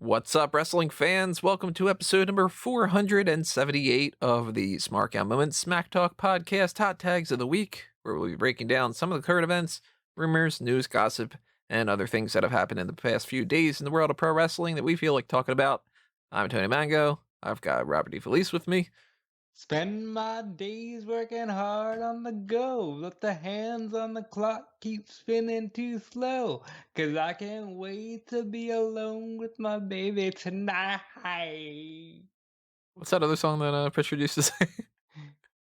What's up, wrestling fans? Welcome to episode number 478 of the Smark Moment Smack Talk podcast, Hot Tags of the Week, where we'll be breaking down some of the current events, rumors, news, gossip, and other things that have happened in the past few days in the world of pro wrestling that we feel like talking about. I'm Tony Mango. I've got Robert DeFelice with me. Spend my days working hard on the go. Let the hands on the clock keep spinning too slow. 'Cause I can't wait to be alone with my baby tonight. What's that other song that Pritchard used to say?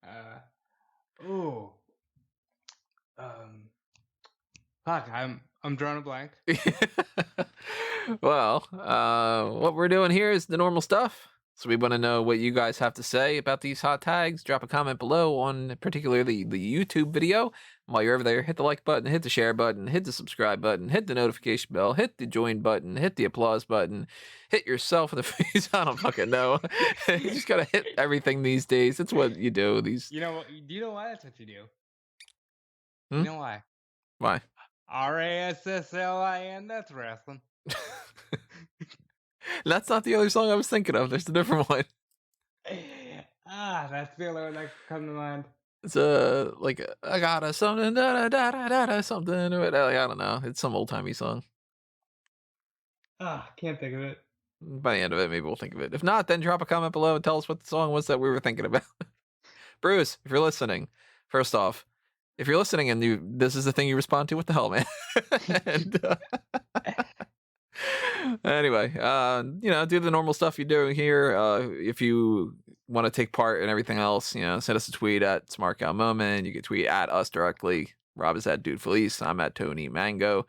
Uh, oh, um, fuck, I'm drawing a blank. Well, what we're doing here is the normal stuff. So we want to know what you guys have to say about these hot tags. Drop a comment below on particularly the YouTube video. While you're over there, hit the like button, hit the share button, hit the subscribe button, hit the notification bell, hit the join button, hit the applause button, hit yourself in the face. I don't fucking know. You just gotta hit everything these days. That's what you do. These. You know what? Do you know why that's what you do? Hmm? You know why? Why? RASSLIN. That's wrestling. That's not the other song I was thinking of. There's a different one. That's the only one that comes to mind. It's like I got a something da da da da da something. I don't know. It's some old timey song. Can't think of it. By the end of it, maybe we'll think of it. If not, then drop a comment below and tell us what the song was that we were thinking about. Bruce, if you're listening, first off, if you're listening and this is the thing you respond to, what the hell, man? and, anyway, do the normal stuff you do here. If you want to take part in everything else, send us a tweet at Smark Moment. You can tweet at us directly. Rob is at Dude Felice. I'm at Tony Mango.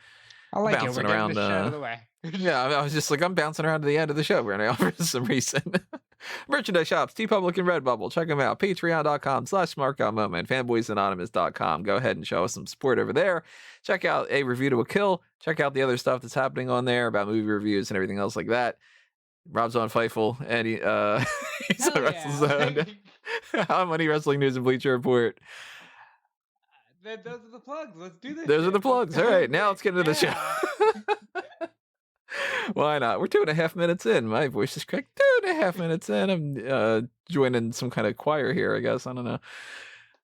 I like bouncing it. We're around. Getting the out of the way. Yeah, I was just like, I'm bouncing around to the end of the show right now for some reason. Merchandise shops, TeePublic and Redbubble. Check them out. Patreon.com/SmarkOutMoment. FanboysAnonymous.com. Go ahead and show us some support over there. Check out A Review to a Kill. Check out the other stuff that's happening on there about movie reviews and everything else like that. Rob's on Fightful, and he's on WrestleZone. I'm on Wrestling News and Bleacher Report. Those are the plugs. Let's do this. Those are the plugs. All right, now let's get into the show. Why not? We're 2.5 minutes in. My voice is cracked. 2.5 minutes in. I'm joining some kind of choir here, I guess. I don't know.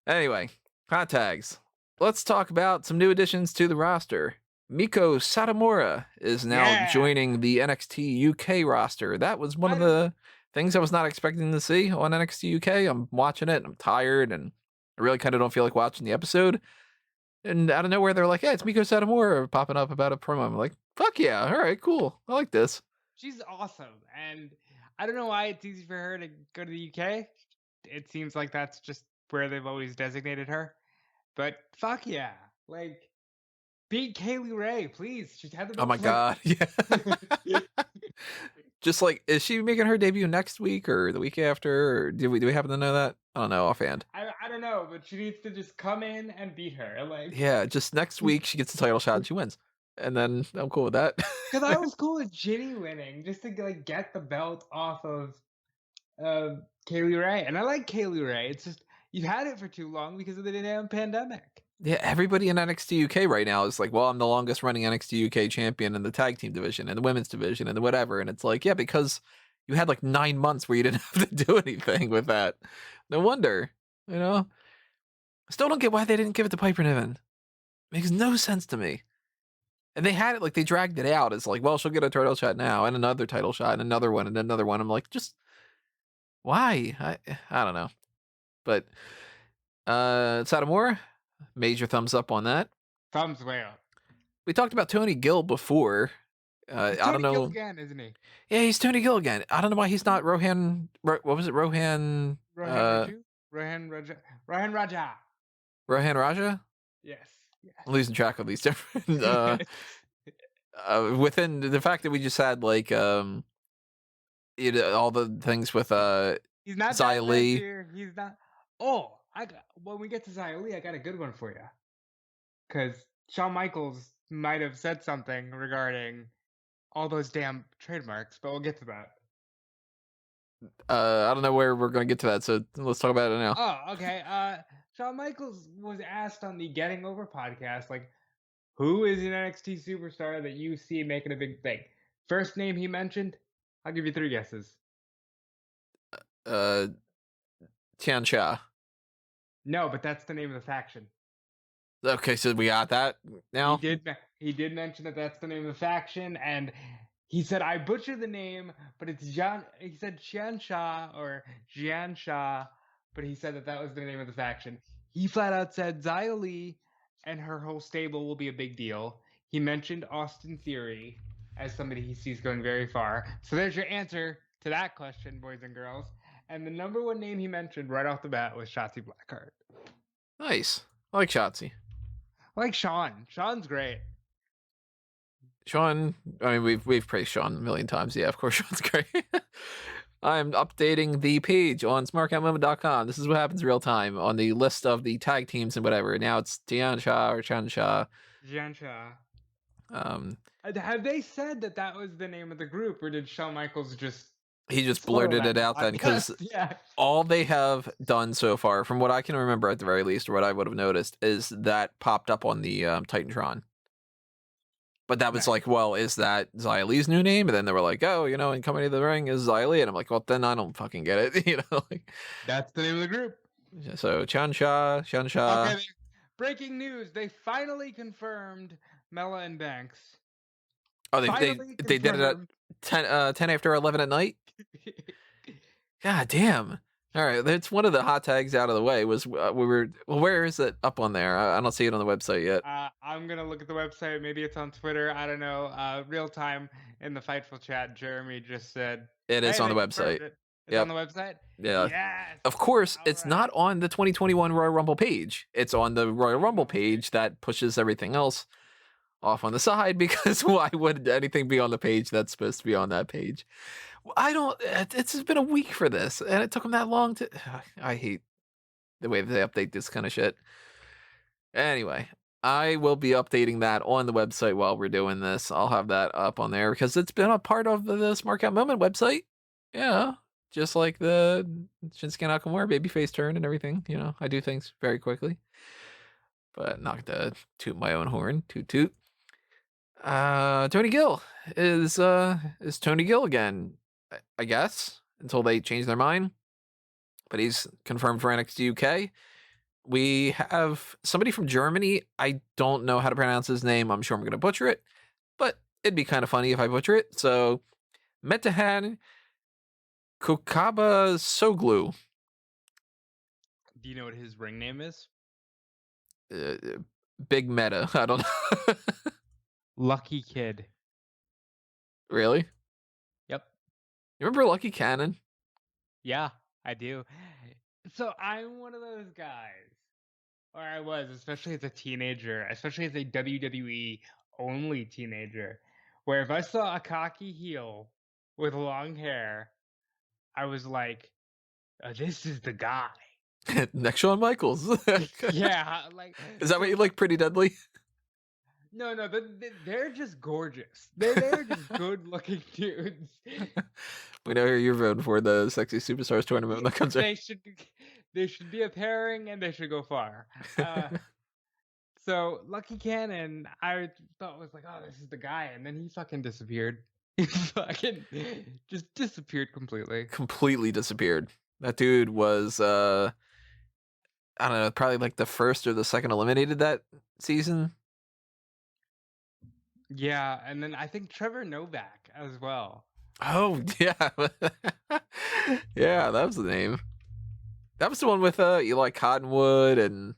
Anyway, hot tags. Let's talk about some new additions to the roster. Mikko Satomura is now joining the NXT UK roster. That was one of the things I was not expecting to see on NXT UK. I'm watching it. I'm tired, and I really kind of don't feel like watching the episode. And out of nowhere, they're like, "Hey, it's Mikko Satomura popping up about a promo." I'm like, "Fuck yeah! All right, cool. I like this." She's awesome, and I don't know why it's easy for her to go to the UK. It seems like that's just where they've always designated her. But fuck yeah, like beat Kaylee Ray, please. She's had the. Oh my god, yeah. Just like, is she making her debut next week or the week after? Or do we happen to know that? I don't know offhand. I don't know, but she needs to just come in and beat her. Like, yeah, just next week she gets the title shot and she wins, and then I'm cool with that. Because I was cool with Ginny winning just to like get the belt off of Kaylee Ray, and I like Kaylee Ray. It's just you've had it for too long because of the damn pandemic. Yeah, everybody in NXT UK right now is like, well, I'm the longest running NXT UK champion in the tag team division and the women's division and the whatever. And it's like, yeah, because you had like 9 months where you didn't have to do anything with that. No wonder, Still don't get why they didn't give it to Piper Niven. Makes no sense to me. And they had it, like, they dragged it out as like, well, she'll get a title shot now and another title shot and another one and another one. I'm like, just why? I don't know. But Satomura, major thumbs up on that. Thumbs way up. We talked about Tony Gill before. I don't know. Gill again, isn't he? Yeah, he's Tony Gill again. I don't know why he's not Rohan. What was it? Rohan Raja. Rohan Raja? Yes. I'm losing track of these different. Within the fact that we just had like all the things with he's not Xia Li. He's not. Oh, when we get to Xia Li, I got a good one for you. Because Shawn Michaels might have said something regarding all those damn trademarks, but we'll get to that. I don't know where we're going to get to that, so let's talk about it now. Oh, okay. Shawn Michaels was asked on the Getting Over podcast, like, who is an NXT superstar that you see making a big thing? First name he mentioned, I'll give you 3 guesses. Tian Cha. No, but that's the name of the faction. Okay, so we got that now. He did mention that that's the name of the faction, and he said I butchered the name, but it's Jian. He said Qiansha or Jiansha, but he said that was the name of the faction. He flat out said Xia Li and her whole stable will be a big deal. He mentioned Austin Theory as somebody he sees going very far. So there's your answer to that question, boys and girls. And the number 1 name he mentioned right off the bat was Shotzi Blackheart. Nice. I like Shotzi. I like Sean. Sean's great. Sean, I mean, we've praised Sean a million times. Yeah, of course, Sean's great. I'm updating the page on smarkoutmoment.com. This is what happens real time on the list of the tag teams and whatever. Now it's Tian Sha or Chan Sha. Jiansha. Have they said that was the name of the group, or did Shawn Michaels just... He just blurted it out then, because all they have done so far, from what I can remember at the very least, or what I would have noticed, is that popped up on the Titantron. But that was like, well, is that Xia Li's new name? And then they were like, oh, and coming to the ring is Xia Li. And I'm like, well, then I don't fucking get it. Like, that's the name of the group. So Chan Sha. Okay, breaking news. They finally confirmed Mella and Banks. Oh, they did it at 10 after 11 at night? God damn. All right, that's one of the hot tags out of the way. Where is it up on there? I don't see it on the website yet. I'm gonna look at the website. Maybe it's on Twitter. I don't know. Real time in the Fightful chat, Jeremy just said it is on the website. It's on the website. Yeah. Yes. Of course, it's not on the 2021 Royal Rumble page. It's on the Royal Rumble page that pushes everything else off on the side, because why would anything be on the page that's supposed to be on that page? It's been a week for this, and it took them that long to... I hate the way that they update this kind of shit. Anyway, I will be updating that on the website while we're doing this. I'll have that up on there, because it's been a part of the Smark Out Moment website. Yeah, just like the Shinsuke Nakamura babyface turn and everything. I do things very quickly. But not to toot my own horn. Toot toot. Tony Gill is Tony Gill again, I guess, until they change their mind. But he's confirmed for NXT UK. We have somebody from Germany. I don't know how to pronounce his name. I'm sure I'm going to butcher it, but it'd be kind of funny if I butcher it. So, Metehan Kocabasoglu. Do you know what his ring name is? Big Meta. I don't know. Lucky Kid. Really? Yep. You remember Lucky Cannon? Yeah, I do. So I'm one of those guys, or I was, especially as a teenager, especially as a WWE only teenager, where if I saw a cocky heel with long hair, I was like, oh, this is the guy. Next Shawn Michaels. Yeah, like... Is that what you like, Pretty Deadly? No, they're just gorgeous. They're just good-looking dudes. We know who you're voting for the Sexy Superstars tournament when that comes out. They should be a pairing, and they should go far. So Lucky Cannon, I thought was like, oh, this is the guy, and then he fucking disappeared. He fucking just disappeared completely. Completely disappeared. That dude was, I don't know, probably like the first or the second eliminated that season. Yeah, and then I think Trevor Novak as well. Oh, yeah. Yeah, that was the name. That was the one with Eli Cottonwood, and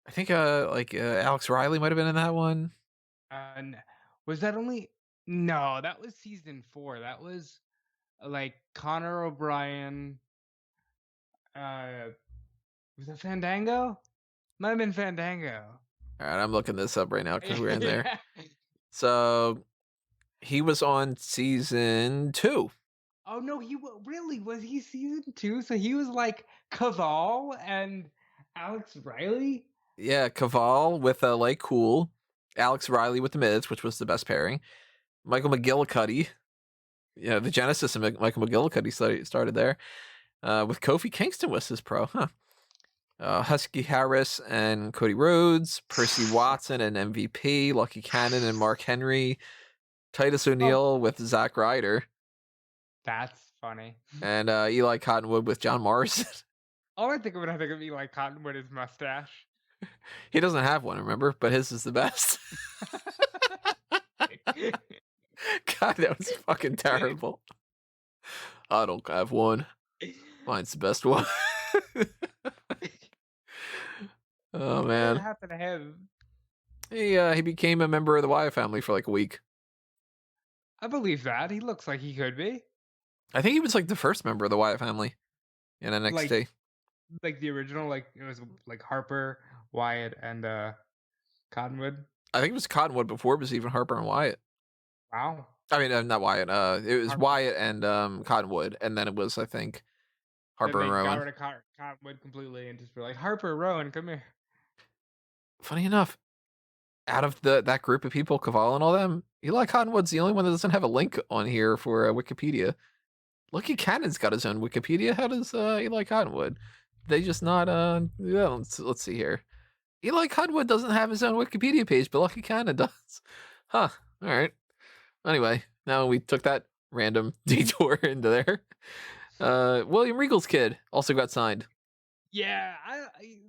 I think Alex Riley might have been in that one. Was that only... No, that was season 4. That was like Connor O'Brien. Was it Fandango? Might have been Fandango. All right, I'm looking this up right now because we're in there. Yeah. So he was on season 2. Oh no, really was he season 2? So he was like Caval and Alex Riley. Yeah, Caval with like Cool, Alex Riley with the Miz, which was the best pairing. Michael McGillicuddy, the genesis of Michael McGillicuddy started there. With Kofi Kingston was his pro, huh? Husky Harris and Cody Rhodes, Percy Watson and MVP, Lucky Cannon and Mark Henry, Titus O'Neil with Zack Ryder. That's funny. And Eli Cottonwood with John Morrison. All I think of when I think of Eli Cottonwood is mustache. He doesn't have one, remember? But his is the best. God, that was fucking terrible. I don't have one. Mine's the best one. Oh What man, happened to him? he became a member of the Wyatt family for like a week. I believe that. He looks like he could be. I think he was like the first member of the Wyatt family in NXT. Like the original, like it was like Harper, Wyatt, and Cottonwood. I think it was Cottonwood before it was even Harper and Wyatt. Wow. I mean, not Wyatt. It was Harper. Wyatt and Cottonwood, and then it was, I think, Harper Then and they got Rowan. rid of Cottonwood completely and just were like, Harper, Rowan, come here. Funny enough, out of that group of people, Cavallo and all them, Eli Cottonwood's the only one that doesn't have a link on here for Wikipedia. Lucky Cannon's got his own Wikipedia. How does Eli Cottonwood? They just not yeah, let's see here. Eli Cottonwood doesn't have his own Wikipedia page, but Lucky Cannon does. Huh. All right. Anyway, now we took that random detour into there. William Regal's kid also got signed. Yeah,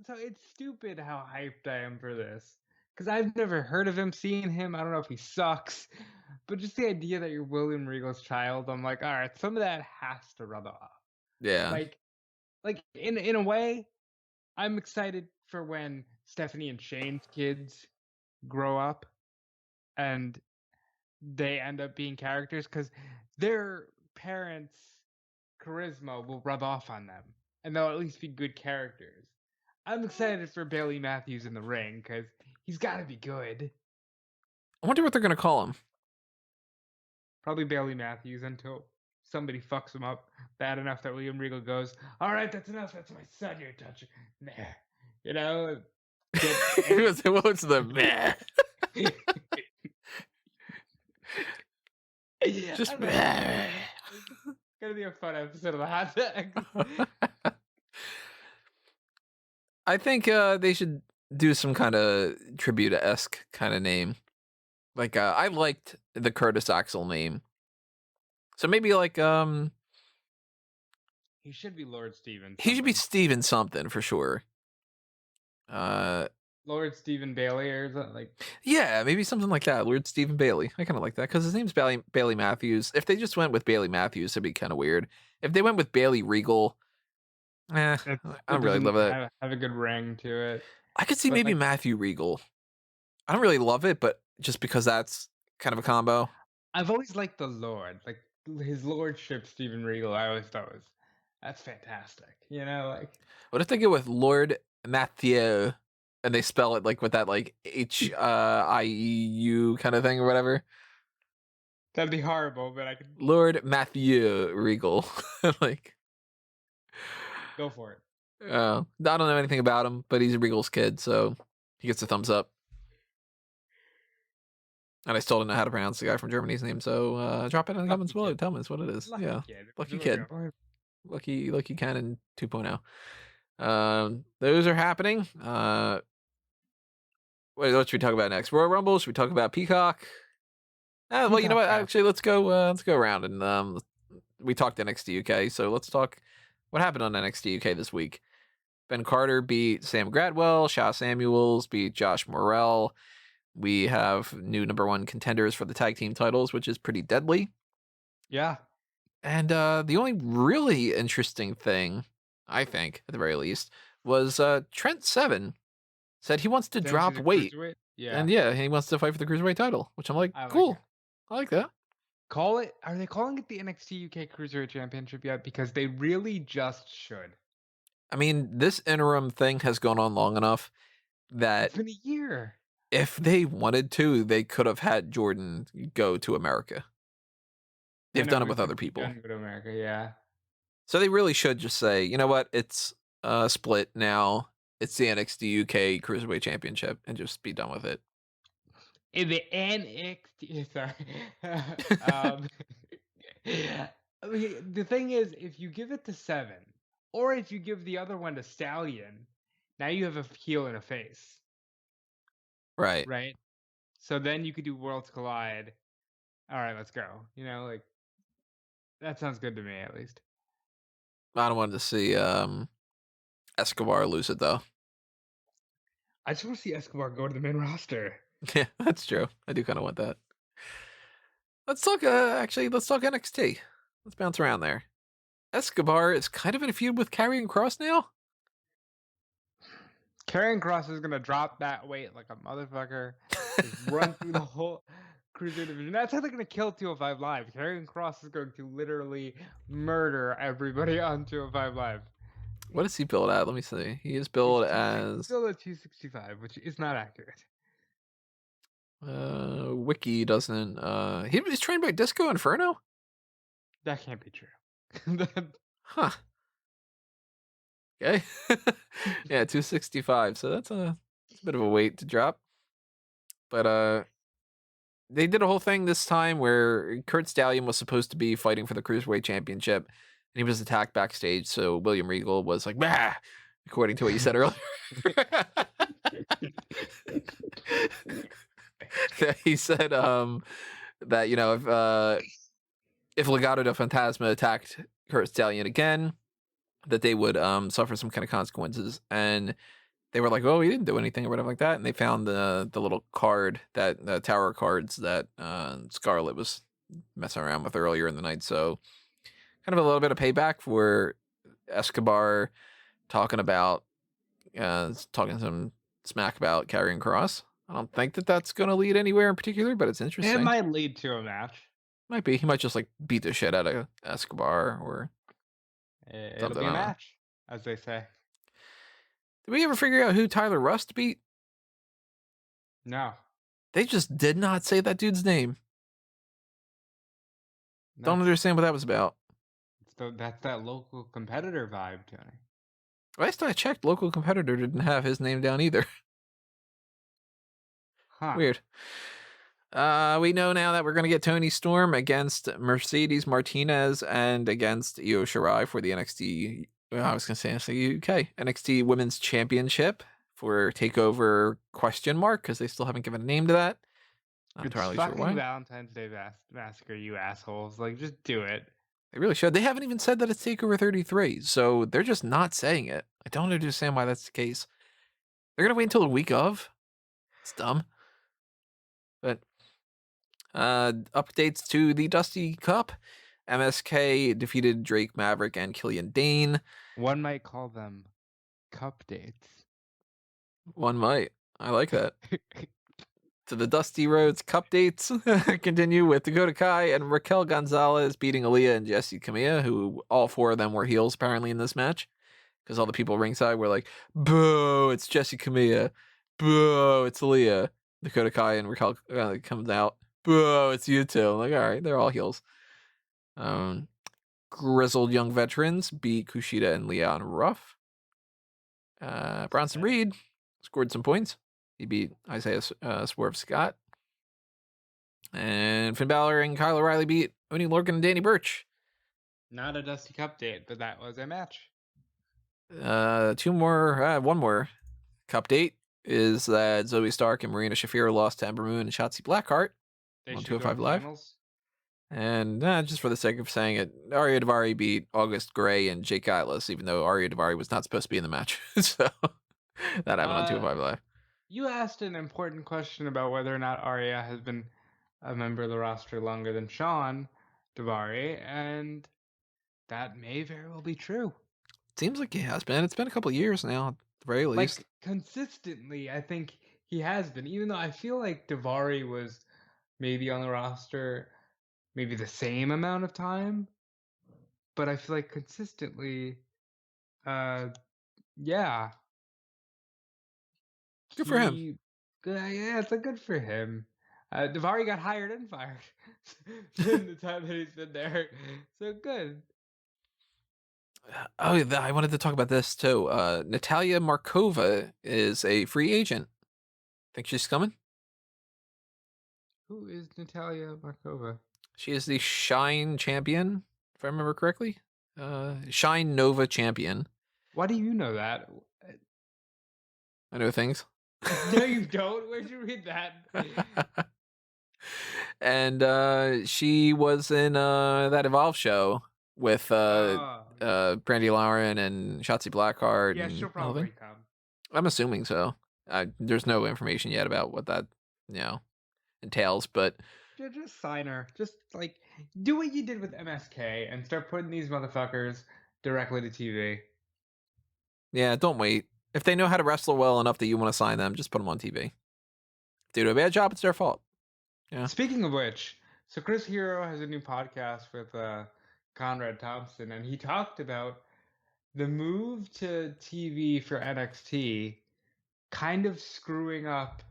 so it's stupid how hyped I am for this. Because I've never heard of him, seen him. I don't know if he sucks. But just the idea that you're William Regal's child, I'm like, all right, some of that has to rub off. Yeah. Like in a way, I'm excited for when Stephanie and Shane's kids grow up and they end up being characters because their parents' charisma will rub off on them and they'll at least be good characters. I'm excited for Bailey Matthews in the ring because he's got to be good. I wonder what they're gonna call him. Probably Bailey Matthews until somebody fucks him up bad enough that William Regal goes, all right, that's enough. That's my son you're touching. Nah. You know? What's the meh? Just meh. It's gonna be a fun episode of the hot tag. I think they should do some kind of tribute-esque kind of name. Like I liked the Curtis Axel name. So maybe like He should be Lord Steven. he should be Steven something for sure. Lord Stephen Bailey or something like. Yeah, maybe something like that. Lord Stephen Bailey. I kind of like that because his name's Bailey Matthews. If they just went with Bailey Matthews, it'd be kind of weird. If they went with Bailey Regal, I don't really love it. Have a good ring to it. I could see maybe Matthew Regal. I don't really love it, but just because that's kind of a combo. I've always liked the Lord, like his lordship, Stephen Regal. I always thought that's fantastic. You know, like what if they go with Lord Matthew and they spell it like with that like HIEU kind of thing or whatever? That'd be horrible, but I could. Lord Matthew Regal, like. Go for it. I don't know anything about him, but he's a Regal's kid, so he gets a thumbs up. And I still don't know how to pronounce the guy from Germany's name, so drop it in the comments below. Tell me what it is. Lucky kid. Lucky kid. Lucky Cannon 2.0. Those are happening. What should we talk about next? Royal Rumble? Should we talk about Peacock? Well, you know what? Actually, let's go around and we talked NXT UK, so let's talk what happened on NXT UK this week. Ben Carter beat Sam Gradwell. Sha Samuels beat Josh Morrell. We have new #1 contenders for the tag team titles, which is pretty deadly. Yeah. And the only really interesting thing, I think, at the very least, was Trent Seven said he wants to drop weight. Yeah. And yeah, he wants to fight for the Cruiserweight title, which I'm like, cool. I like that. Are they calling it the NXT UK Cruiserweight Championship yet? Because they really just should. I mean, this interim thing has gone on long enough that it's been a year. If they wanted to, they could have had Jordan go to America. They've done it with other people. Go to America, yeah. So they really should just say, you know what, it's split now. It's the NXT UK Cruiserweight Championship, and just be done with it. In the NXT, sorry. The thing is, if you give it to Seven, or if you give the other one to Stallion, now you have a heel and a face. Right. Right. So then you could do Worlds Collide. All right, let's go. You know, like That sounds good to me, at least. I don't want to see Escobar lose it though. I just want to see Escobar go to the main roster. Yeah, that's true. I do kind of want that. Let's talk. Let's talk NXT. Let's bounce around there. Escobar is kind of in a feud with Karrion Kross now. Karrion Kross is gonna drop that weight like a motherfucker. Just run through the whole cruiser division. That's how they're gonna kill 205 Live. Karrion Kross is going to literally murder everybody on 205 Live. What is he billed at? Let me see. He is billed as still at 265, which is not accurate. Wiki doesn't. He was trained by Disco Inferno. That can't be true. Huh. Okay. Yeah, 265. So that's a bit of a weight to drop. But they did a whole thing this time where Kurt Stallion was supposed to be fighting for the Cruiserweight Championship, and he was attacked backstage. So William Regal was like, bah, according to what you said earlier. He said that, you know, if Legado del Fantasma attacked Kurt Stallion again, that they would suffer some kind of consequences. And they were like, "Oh, he didn't do anything," or whatever like that. And they found the little card, that the tower cards that Scarlett was messing around with earlier in the night. So kind of a little bit of payback for Escobar talking some smack about Karrion Kross. I don't think that that's going to lead anywhere in particular, but it's interesting. It might lead to a match. Might be. He might just like beat the shit out of Escobar, or it'll be a match, as they say. Did we ever figure out who Tyler Rust beat? No. They just did not say that dude's name. Don't understand what that was about. That's that local competitor vibe, Tony. Last I checked, local competitor didn't have his name down either. Huh. Weird. We know now that we're going to get Toni Storm against Mercedes Martinez and against Io Shirai for the NXT. Well, I was going to say NXT UK, NXT Women's Championship for Takeover ? Because they still haven't given a name to that. Not entirely sure why. Valentine's Day Massacre, you assholes! Like, just do it. They really should. They haven't even said that it's Takeover 33, so they're just not saying it. I don't understand why that's the case. They're going to wait until the week of. It's dumb. But updates to the Dusty Cup. MSK defeated Drake Maverick and Killian Dane. One might call them cup dates. One might. I like that. To the Dusty Rhodes Cup dates continue with Dakota Kai and Raquel Gonzalez beating Aaliyah and Jessie Camilla, who all four of them were heels apparently in this match. Because all the people ringside were like, boo, it's Jessie Camilla. Boo, it's Aaliyah. Dakota Kai and Raquel comes out. Boo, it's you two. I'm like, all right, they're all heels. Grizzled young veterans beat Kushida and Leon Ruff. Bronson Reed scored some points. He beat Isaiah Swerve Scott. And Finn Balor and Kyle O'Reilly beat Oney Lorcan and Danny Burch. Not a Dusty Cup date, but that was a match. One more Cup date is that Zoe Stark and Marina Shafir lost to Ember Moon and Shotzi Blackheart on 205 Live. Finals. And just for the sake of saying it, Arya Daivari beat August Gray and Jake Atlas, even though Arya Daivari was not supposed to be in the match. So that happened on 205 Live. You asked an important question about whether or not Arya has been a member of the roster longer than Sean Daivari, and that may very well be true. Seems like he has been. It's been a couple of years now, at the very least. Like, consistently, I think he has been, even though I feel like Daivari was maybe on the roster maybe the same amount of time, but I feel like consistently, yeah. Good for him. Yeah, it's good for him. Daivari got hired and fired in the time that he's been there. So good. Oh, I wanted to talk about this too. Natalia Marcova is a free agent. Think she's coming? Who is Natalia Marcova? She is the Shine champion, if I remember correctly. Shine Nova champion. Why do you know that? I know things. No, you don't. Where'd you read that? And she was in that Evolve show with Oh, Brandy Lauren and Shotzi Blackheart yeah, and she'll the whole thing. probably come. I'm assuming so. There's no information yet about what that, entails, but Just sign her. Just like do what you did with MSK and start putting these motherfuckers directly to TV. yeah, don't wait. If they know how to wrestle well enough that you want to sign them, just put them on TV. If they do a bad job, it's their fault. Yeah. Speaking of which, so Chris Hero has a new podcast with Conrad Thompson, and he talked about the move to TV for NXT kind of screwing up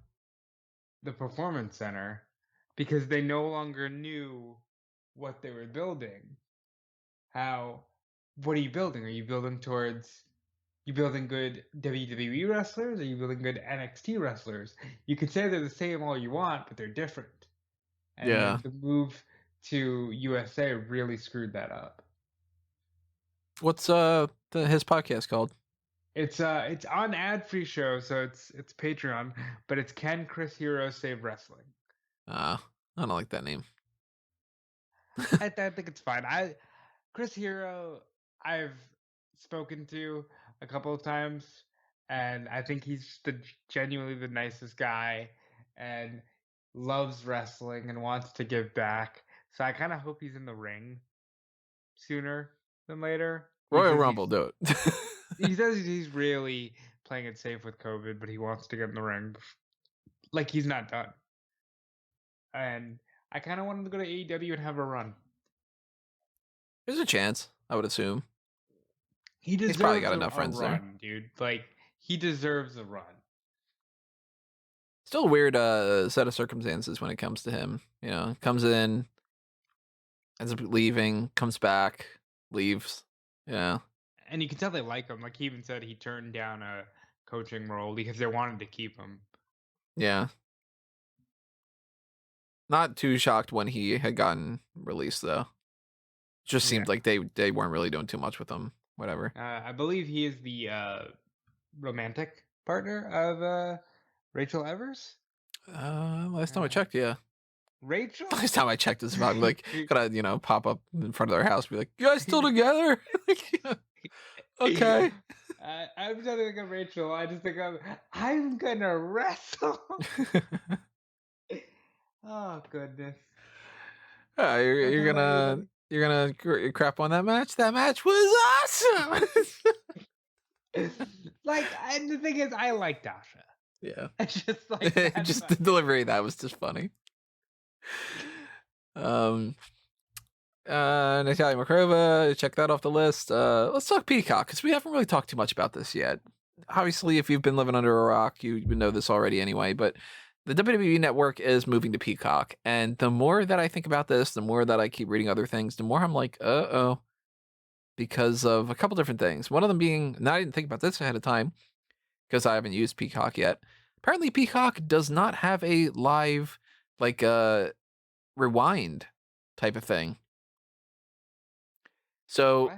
the Performance Center because they no longer knew what they were building. What are you building? Are you building towards you building good WWE wrestlers? Or are you building good NXT wrestlers? You could say they're the same all you want, but they're different. And Yeah. the move to USA really screwed that up. What's his podcast called? It's on ad free show, so it's Patreon, but it's Can Chris Hero Save Wrestling? I don't like that name. I think it's fine. Chris Hero I've spoken to a couple of times, and I think he's genuinely the nicest guy and loves wrestling and wants to give back. So I kind of hope he's in the ring sooner than later. Royal Rumble, do it. He says he's really playing it safe with COVID, but he wants to get in the ring. Like he's not done. And I kind of want him to go to AEW and have a run. There's a chance, I would assume. He's probably got enough friends run, there, dude. Like he deserves a run. Still a weird set of circumstances when it comes to him. Comes in, ends up leaving, comes back, leaves. Yeah. And you can tell they like him. Like he even said he turned down a coaching role because they wanted to keep him. Yeah. Not too shocked when he had gotten released though. Just seemed like they weren't really doing too much with him. Whatever. I believe he is the romantic partner of Rachel Evers. Last time I checked, yeah. Rachel? Last time I checked is about gotta, pop up in front of their house, be like, you guys still together? Okay. I'm trying to think of Rachel. I just think I'm gonna wrestle. Oh goodness. You're gonna crap on that match? That match was awesome. And the thing is, I like Dasha. Yeah. It's just like just the delivery of that was just funny. Natalia Marcova, check that off the list. Let's talk Peacock, because we haven't really talked too much about this yet. Obviously, if you've been living under a rock, you would know this already anyway, but the WWE Network is moving to Peacock, and the more that I think about this, the more that I keep reading other things, the more I'm like, uh-oh, because of a couple different things. One of them being, and I didn't think about this ahead of time, because I haven't used Peacock yet. Apparently, Peacock does not have a live, rewind type of thing. So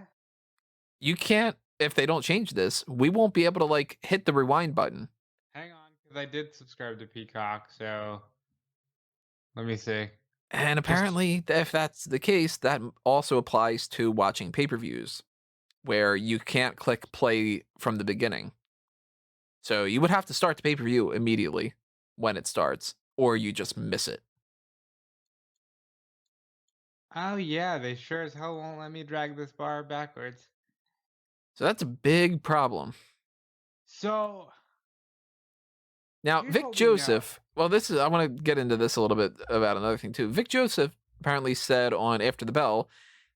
you can't, if they don't change this, we won't be able to hit the rewind button. Hang on, because I did subscribe to Peacock, so let me see. And apparently, if that's the case, that also applies to watching pay-per-views, where you can't click play from the beginning. So you would have to start the pay-per-view immediately when it starts, or you just miss it. Oh yeah, they sure as hell won't let me drag this bar backwards. So that's a big problem. So now Vic Joseph, I want to get into this a little bit about another thing too. Vic Joseph apparently said on After the Bell,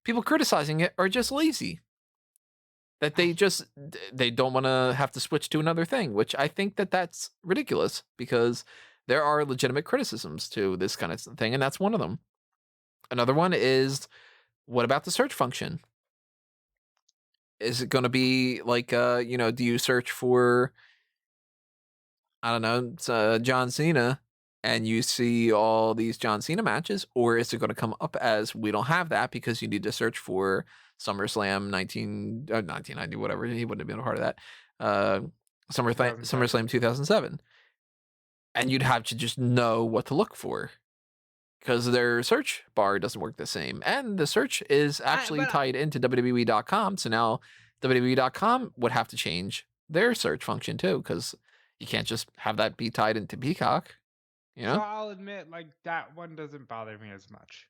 people criticizing it are just lazy. That they don't want to have to switch to another thing, which I think that's ridiculous, because there are legitimate criticisms to this kind of thing, and that's one of them. Another one is, what about the search function? Is it going to be do you search for, I don't know, John Cena, and you see all these John Cena matches, or is it going to come up as, we don't have that because you need to search for SummerSlam 1990, whatever, he wouldn't have been a part of that, SummerSlam 2007, and you'd have to just know what to look for, because their search bar doesn't work the same. And the search is actually tied into WWE.com. So now WWE.com would have to change their search function too, because you can't just have that be tied into Peacock. You So know? I'll admit, like, that one doesn't bother me as much.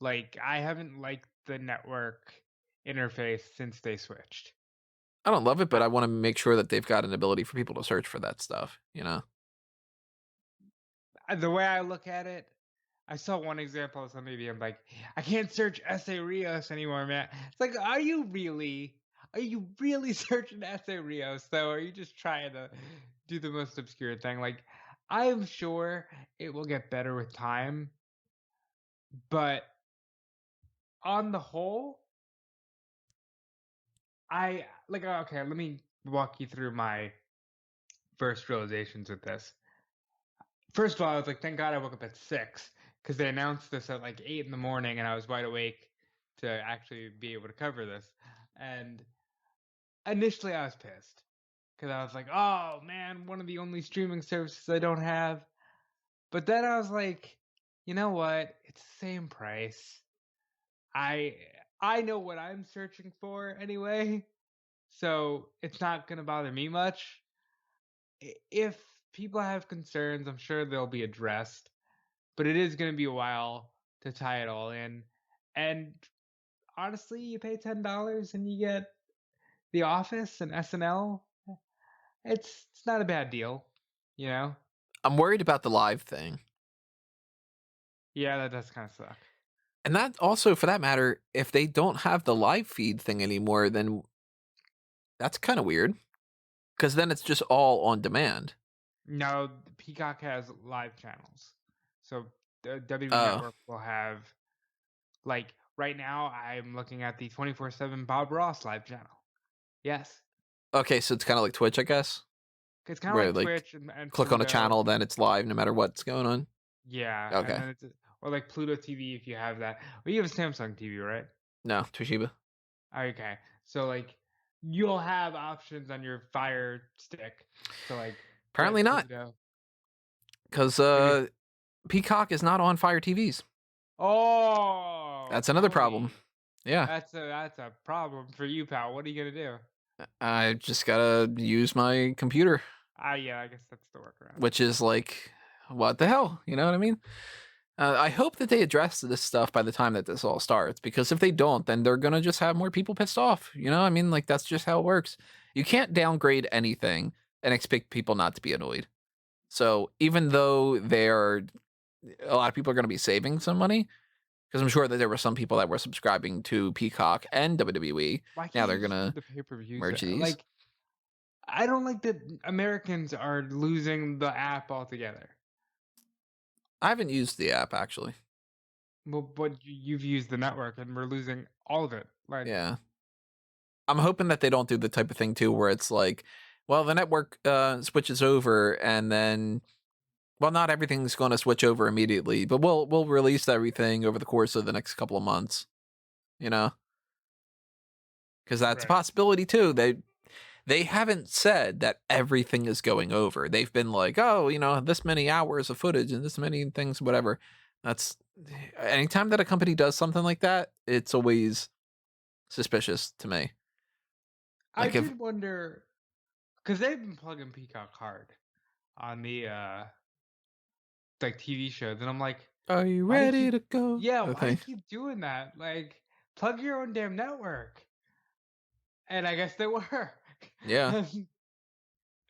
Like, I haven't liked the network interface since they switched. I don't love it, but I, I want to make sure that they've got an ability for people to search for that stuff, you know? the way I look at it, I saw one example of somebody being like, I can't search S.A. Rios anymore, man. It's like, are you really? Are you really searching S.A. Rios, though? Or are you just trying to do the most obscure thing? Like, I am sure it will get better with time, but on the whole, I like, okay, let me walk you through my first realizations with this. First of all, I was like, thank God I woke up at 6 because they announced this at like 8 in the morning and I was wide awake to actually be able to cover this. And initially I was pissed because I was like, oh man, one of the only streaming services I don't have. But then I was like, you know what? It's the same price. I I know what I'm searching for anyway, so it's not gonna bother me much. If people have concerns, I'm sure they'll be addressed, but it is going to be a while to tie it all in. And honestly, you pay $10 and you get The Office and SNL. It's not a bad deal, you know? I'm worried about the live thing. Yeah, that does kind of suck. And that also, for that matter, if they don't have the live feed thing anymore, then that's kind of weird. Because then it's just all on demand. No, Peacock has live channels. So the WWE Oh, Network will have, like, right now, I'm looking at the 24/7 Bob Ross live channel. Yes. okay, so it's kind of like Twitch, I guess, It's kind of where like like Twitch and click on a Pluto. channel, then it's live no matter what's going on. Yeah, and Okay, then it's or like Pluto TV if you have that. Well, you have a Samsung TV, right? no, Toshiba. Okay, so like you'll have options on your Fire Stick to like Apparently get not, Pluto. because Maybe. Peacock is not on Fire TVs. Oh, That's another problem. Tony, Yeah, that's a problem for you, pal. What are you gonna do? I just gotta use my computer, Yeah, I guess that's the workaround. which is like, what the hell? You know what I mean? I hope that they address this stuff by the time that this all starts, because if they don't, then they're gonna just have more people pissed off. You know, I mean, like that's just how it works. You can't downgrade anything and expect people not to be annoyed. So even though a lot of people are gonna be saving some money, because I'm sure that there were some people that were subscribing to Peacock and WWE. Why Now can't they're you just do gonna the pay-per-views? merge these. Like, I don't like that Americans are losing the app altogether. I haven't used the app actually. Well, but you've used the network, and we're losing all of it. Like, Yeah. I'm hoping that they don't do the type of thing too where it's like, well, the network switches over and then, well, not everything's going to switch over immediately, but we'll release everything over the course of the next couple of months, you know? Because that's a right? possibility too. They haven't said that everything is going over. They've been like, oh, you know, this many hours of footage and this many things, whatever. That's anytime that a company does something like that, it's always suspicious to me. I Like if did wonder because they've been plugging Peacock hard on the like TV shows, and I'm like, are you why do you ready keep? to go? Yeah, The why do you thing. keep doing that? Like, plug your own damn network. And I guess they were. Yeah.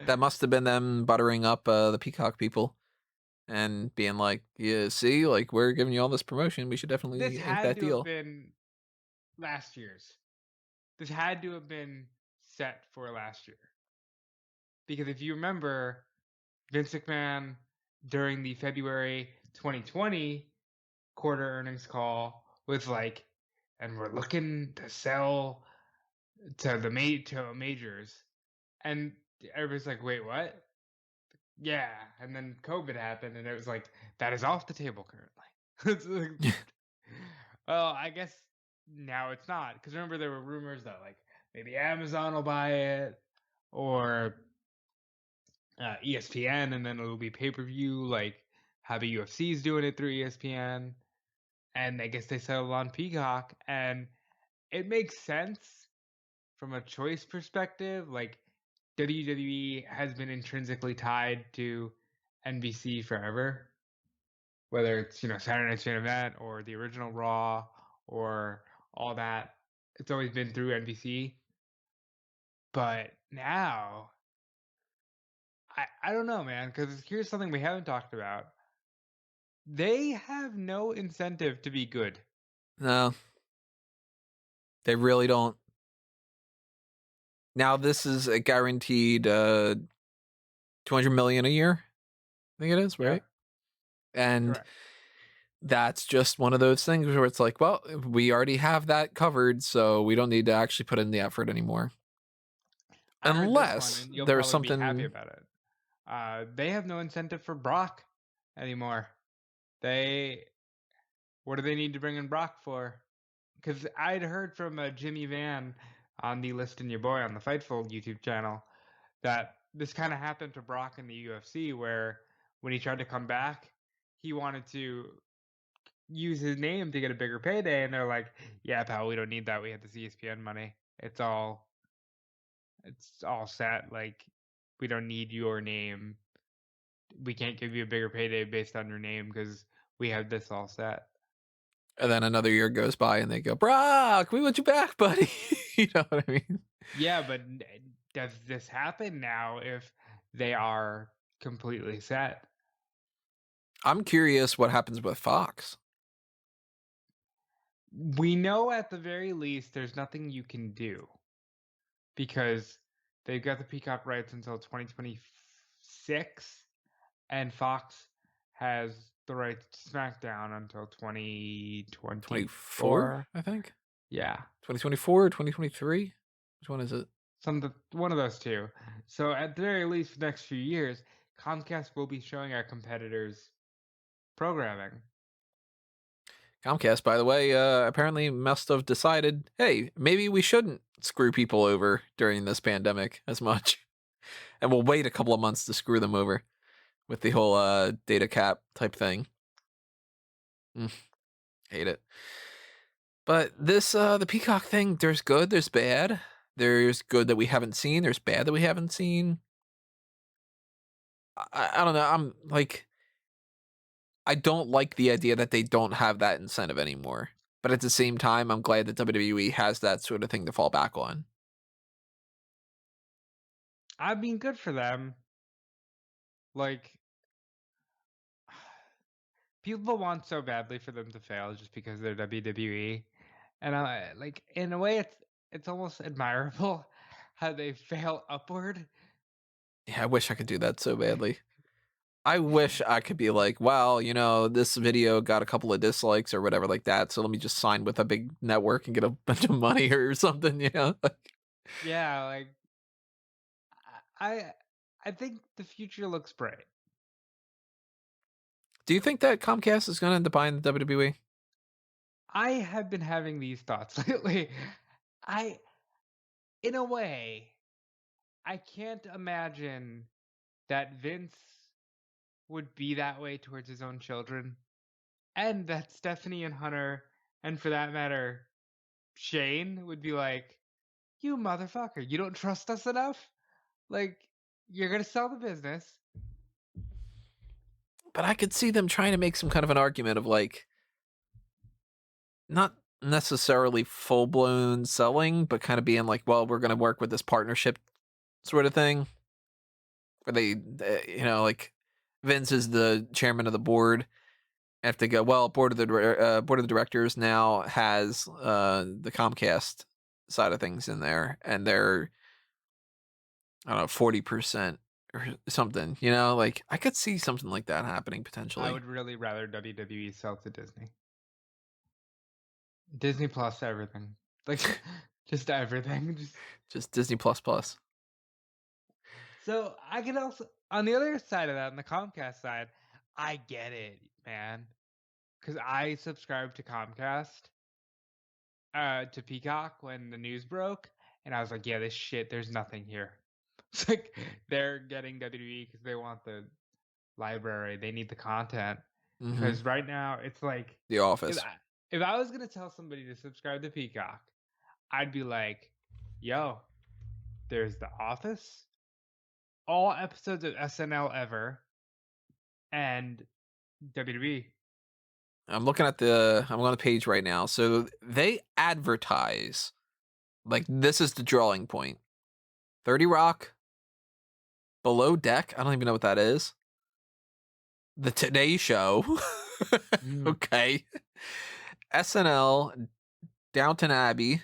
That must have been them buttering up the Peacock people and being like, yeah, see, like we're giving you all this promotion. We should This definitely ink had that to have deal. been last year's. This had to have been set for last year. Because if you remember, Vince McMahon during the February 2020 quarter earnings call was like, and we're looking to sell to the majors, and everybody's like, wait, what? Yeah, and then COVID happened, and it was like that is off the table currently. It's like, well, I guess now it's not because remember there were rumors that like maybe Amazon will buy it or ESPN, and then it'll be pay per view like how the UFC is doing it through ESPN, and I guess they settled on Peacock, and it makes sense from a choice perspective. Like WWE has been intrinsically tied to NBC forever, whether it's Saturday Night's Main Event or the original Raw or all that. It's always been through NBC. But now, I don't know, man, because here's something we haven't talked about. They have no incentive to be good. No, they really don't. Now this is a guaranteed 200 million a year. I think it is, Yeah, right? And correct. that's just one of those things where it's like, well, we already have that covered, so we don't need to actually put in the effort anymore. I heard this one, Unless and you'll there's probably be happy something. about it. They have no incentive for Brock anymore. They, what do they need to bring in Brock for? Because I'd heard from Jimmy Van on the List and Your Boy on the Fightful YouTube channel that this kind of happened to Brock in the UFC, where when he tried to come back, he wanted to use his name to get a bigger payday, and they're like, "Yeah, pal, we don't need that. We have the ESPN money. It's all set. Like, we don't need your name. We can't give you a bigger payday based on your name because we have this all set." And then another year goes by and they go, Brock, we want you back, buddy. You know what I mean? Yeah, but does this happen now if they are completely set? I'm curious what happens with Fox. We know at the very least there's nothing you can do because they've got the Peacock rights until 2026, and Fox has the rights to SmackDown until 24, 2024. I think. Yeah, 2024 or 2023? Which one is it? one of those two. So at the very least, for the next few years, Comcast will be showing our competitors programming. Comcast, by the way, apparently must have decided, hey, maybe we shouldn't screw people over during this pandemic as much. And we'll wait a couple of months to screw them over with the whole data cap type thing. Hate it. But this, the Peacock thing, there's good, there's bad. There's good that we haven't seen, there's bad that we haven't seen. I don't know. I'm like, I don't like the idea that they don't have that incentive anymore. But at the same time, I'm glad that WWE has that sort of thing to fall back on. I mean, good for them. Like, people want so badly for them to fail just because they're WWE, and I like, in a way, it's almost admirable how they fail upward. Yeah, I wish I could do that so badly. I wish I could be like, well, this video got a couple of dislikes or whatever like that, so let me just sign with a big network and get a bunch of money or something. Yeah, like, I I think the future looks bright. Do you think that Comcast is going to end up buying the WWE? I have been having these thoughts lately. I, in a way, I can't imagine that Vince would be that way towards his own children, and that Stephanie and Hunter, and for that matter, Shane, would be like, "You motherfucker, you don't trust us enough? Like, you're gonna sell the business." But I could see them trying to make some kind of an argument of like, not necessarily full blown selling, but kind of being like, well, we're going to work with this partnership sort of thing. Where like Vince is the chairman of the board. Have to go, well, board of the directors now has the Comcast side of things in there, and they're, I don't know, 40% or something. Like I could see something like that happening I potentially. would really rather WWE sell to Disney. Disney Plus everything. Like, just everything. Just Disney Plus Plus. So I can also, on the other side of that, on the Comcast side, I get it, man. Because I subscribed to Comcast, to Peacock when the news broke, and I was like, yeah, this shit, there's nothing here. It's like they're getting WWE because they want library. They need the content Mm-hmm. because right now it's like The if Office. if I was gonna tell somebody to subscribe to Peacock, I'd be like, "Yo, there's The Office, all episodes of SNL ever, and WWE." I'm on the page right now. So they advertise like this is the drawing point. 30 Rock, Below Deck. I don't even know what that is. The Today Show. Mm, Okay. SNL, Downton Abbey,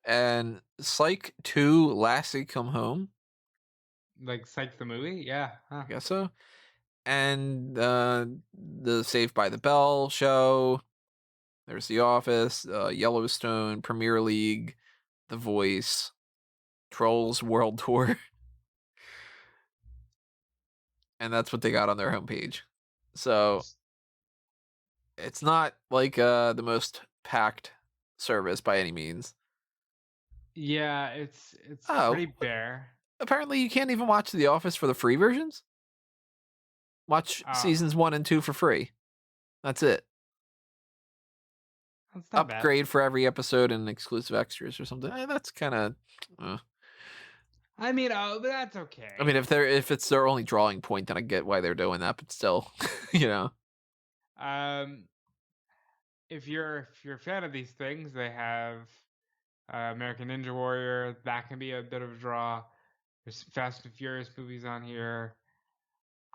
and Psych 2, Lassie Come Home. like Psych the movie, yeah. Huh. I guess so. And the Saved by the Bell show. There's The Office, Yellowstone, Premier League, The Voice, Trolls World Tour. And that's what they got on their homepage. So it's not like the most packed service by any means. Yeah, it's Oh, pretty bare. apparently you can't even watch The Office for the free versions. Watch Oh, seasons 1 and 2 for free. That's it. that's not bad. Upgrade for every episode and exclusive extras or something. That's kind of. I mean, but that's I okay. mean, if it's their only drawing point, then I get why they're doing that. But still, you know. Um, if you're a fan of these things, they have American Ninja Warrior. That can be a bit of a draw. There's some Fast and Furious movies on here.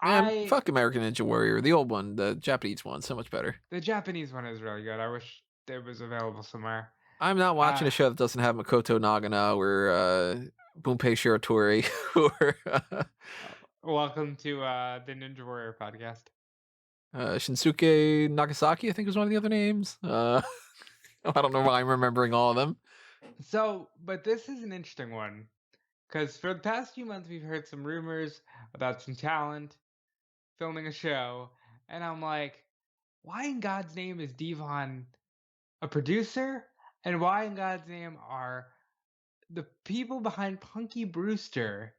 Man, I fuck American Ninja Warrior, the old one, the Japanese one, so much better. The Japanese one is really good. I wish it was available somewhere. I'm not watching Uh, a show that doesn't have Makoto Nagano or Bunpei Shiratori or Welcome to the Ninja Warrior podcast. Shinsuke Nagasaki, I think was one of the other names. I don't know why I'm remembering all of them. So, but this is an interesting one because for the past few months we've heard some rumors about some talent filming a show, and I'm like, why in God's name is Devon a producer? And why in God's name are the people behind Punky Brewster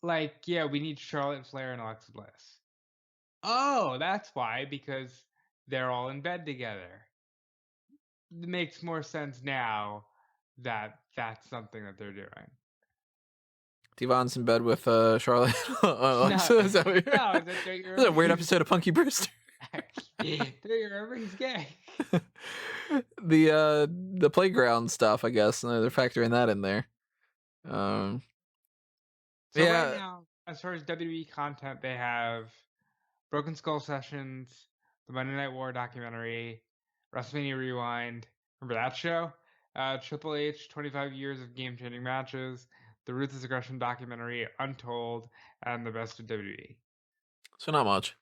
like, yeah, we need Charlotte Flair and Alexa Bliss? Oh, that's why, because they're all in bed together. It makes more sense now that that's something that they're doing. Devon's in bed with Charlotte. No, So is that what no, you're- don't you Is that a weird remember? episode of Punky Brewster? Don't you remember he's gay? The playground stuff, I guess. They're factoring that in there. So right Yeah, now, as far as WWE content, they have Broken Skull Sessions, the Monday Night War documentary, WrestleMania Rewind. Remember that show? Triple H, 25 years of game-changing matches, the Ruthless Aggression documentary, Untold, and the best of WWE. so not much.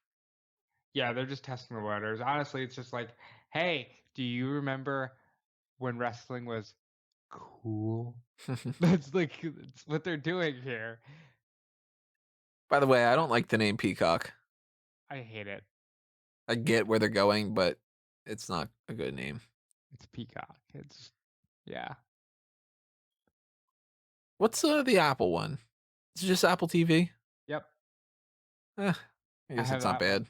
Yeah, they're just testing the waters. Honestly, it's just like, hey, do you remember when wrestling was cool? That's what they're doing here. By the way, I don't like the name Peacock. I hate it. I get where they're going, but it's not a good name. It's Peacock. Yeah. What's the Apple one? Is it just Apple TV? Yep. I I guess have it's not that one. bad.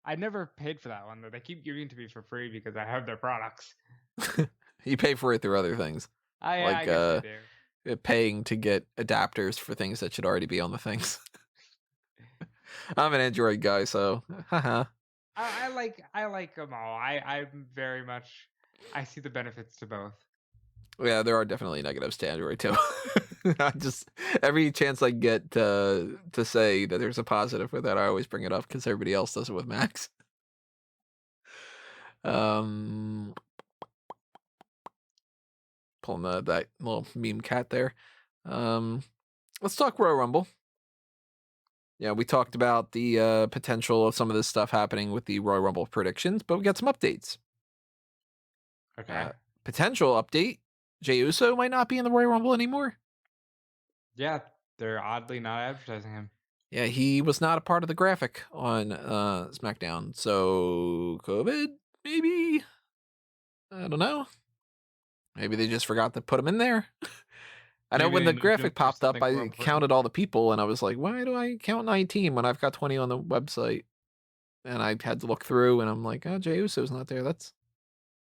I never paid for that one though. They keep giving it to me for free because I have their products. You pay for it through other things, I like guess I do. paying to get adapters for things that should already be on the things. I'm an Android guy, so haha. I like them all. I'm very much. I see the benefits to both. Yeah, there are definitely negatives to Android too. I just every chance I get to say that there's a positive with that, I always bring it up because everybody else does it with Macs. Um, pulling that little meme cat there. Let's talk Royal Rumble. Yeah, we talked about the potential of some of this stuff happening with the Royal Rumble predictions, but we got some updates. Okay. Potential update: Jey Uso might not be in the Royal Rumble anymore. Yeah, they're oddly not advertising him. Yeah, he was not a part of the graphic on SmackDown. So COVID, maybe? I don't know. Maybe they just forgot to put him in there. I know when Maybe the they know graphic jokes or popped up, something more I important. counted all the people, and I was like, why do I count 19 when I've got 20 on the website? And I had to look through, and I'm like, oh, Jey Uso's not there. That's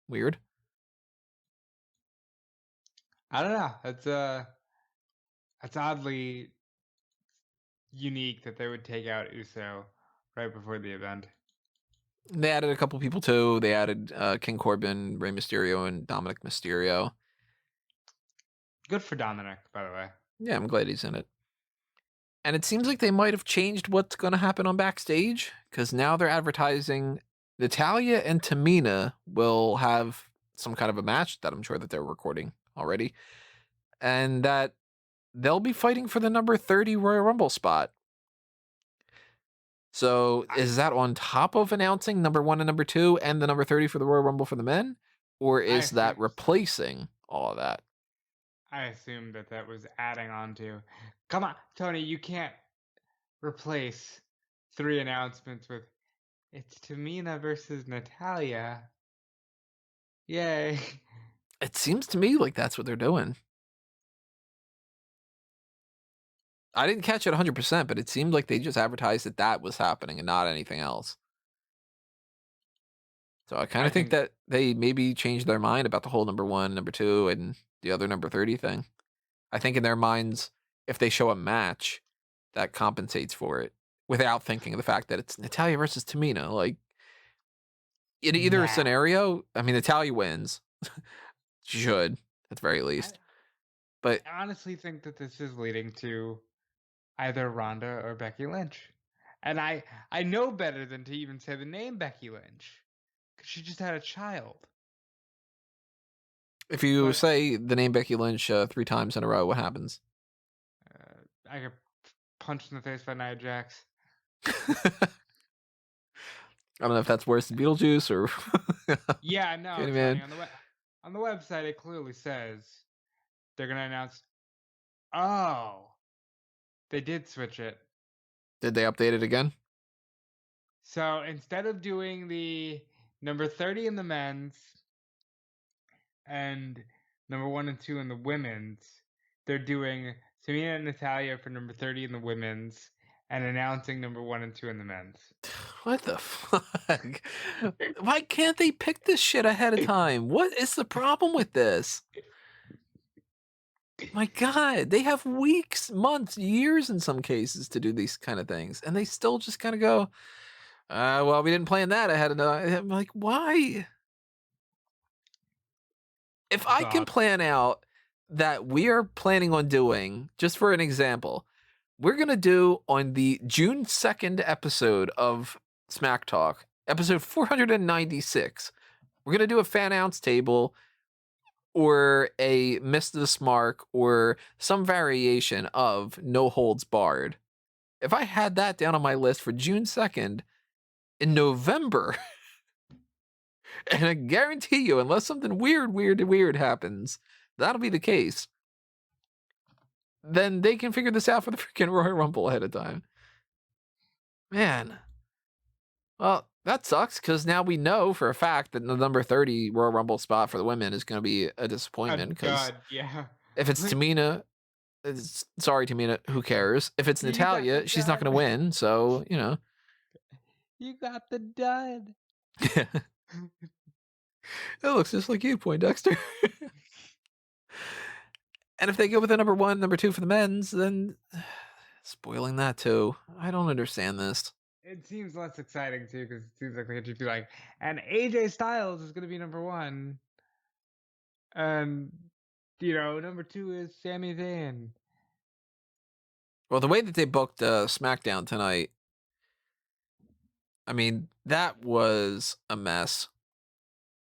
weird. I don't know. That's oddly unique that they would take out Uso right before the event. They added a couple people too. They added King Corbin, Rey Mysterio, and Dominic Mysterio. Good for Dominic, by the way. Yeah, I'm glad he's in it. And it seems like they might have changed what's going to happen on Backstage, because now they're advertising Natalya and Tamina will have some kind of a match that I'm sure that they're recording already, and that they'll be fighting for the number 30 Royal Rumble spot. So is that on top of announcing number 1 and number 2 and the number 30 for the Royal Rumble for the men? Or is that assume so. replacing all of that? I assumed that was adding on to. Come on, Tony, you can't replace 3 announcements with it's Tamina versus Natalia. Yay. It seems to me like that's what they're doing. I didn't catch it 100%, but it seemed like they just advertised that that was happening and not anything else. So I kind of think that they maybe changed their mind about the whole number 1, number 2, and the other number 30 thing. I think in their minds, if they show a match, that compensates for it without thinking of the fact that it's Natalya versus Tamina. Like, in either scenario, I mean, Natalya wins. She should, at the very least. But I honestly think that this is leading to either Ronda or Becky Lynch. And I know better than to even say the name Becky Lynch, because she just had a child. if you say the name Becky Lynch 3 times in a row, what happens? I get punched in the face by Nia Jax. I don't know if that's worse than Beetlejuice or... Yeah, no, Tony, on the website it clearly says they're going to announce... Oh, they did switch it. Did they update it again? So instead of doing the number 30 in the men's and number 1 and 2 in the women's, they're doing Tamina and Natalya for number 30 in the women's and announcing number 1 and 2 in the men's. What the fuck? Why can't they pick this shit ahead of time? What is the problem with this? My God, they have weeks, months, years in some cases to do these kind of things, and they still just kind of go, well, we didn't plan that ahead of time. I'm like, why? If I can plan out that we are planning on doing, just for an example, we're going to do on the June 2nd episode of Smack Talk, episode 496, we're going to do a fan ounce table or a Miss the Smark or some variation of No Holds Barred. If I had that down on my list for June 2nd in November, and I guarantee you, unless something weird happens, that'll be the case. Then they can figure this out for the freaking Royal Rumble ahead of time. Man. Well, that sucks, because now we know for a fact that the number 30 Royal Rumble spot for the women is going to be a disappointment. Because if it's Tamina, sorry, Tamina, who cares? If it's Natalya, she's not going to win, so, you know. You got the dud. It looks just like you, Poindexter. And if they go with the number 1, number 2 for the men's, then spoiling that too. I don't understand this. It seems less exciting too, because it seems like they could just be like, and AJ Styles is going to be number 1. And, you know, number 2 is Sami Zayn. Well, the way that they booked SmackDown tonight, I mean, that was a mess.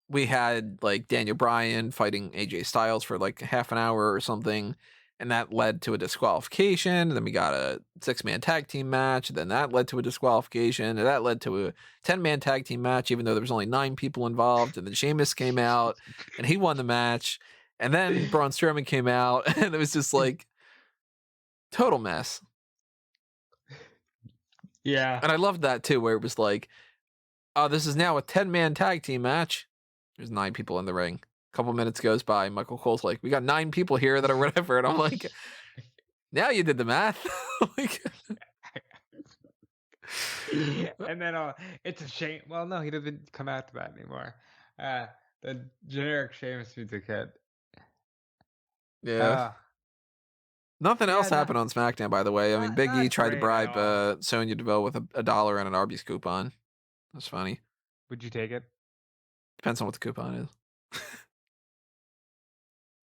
We had like Daniel Bryan fighting AJ Styles for like half an hour or something, and that led to a disqualification. Then we got a 6-man tag team match. Then that led to a disqualification, and that led to a 10-man tag team match, even though there was only 9 people involved. And then Sheamus came out, and he won the match. And then Braun Strowman came out, and it was just like total mess. Yeah. And I loved that too, where it was like, oh, this is now a 10-man tag team match. There's 9 people in the ring. couple minutes goes by. Michael Cole's like, we got 9 people here that are whatever. And I'm like, now you did the math. Like, and then it's a shame. Well, no, he doesn't come out to that anymore. The generic Sheamus music hit. yeah. Nothing else happened on SmackDown, by the way. I mean, Big E tried to bribe Sonya Deville with $1 and an Arby's coupon. That's funny. Would you take it? Depends on what the coupon is.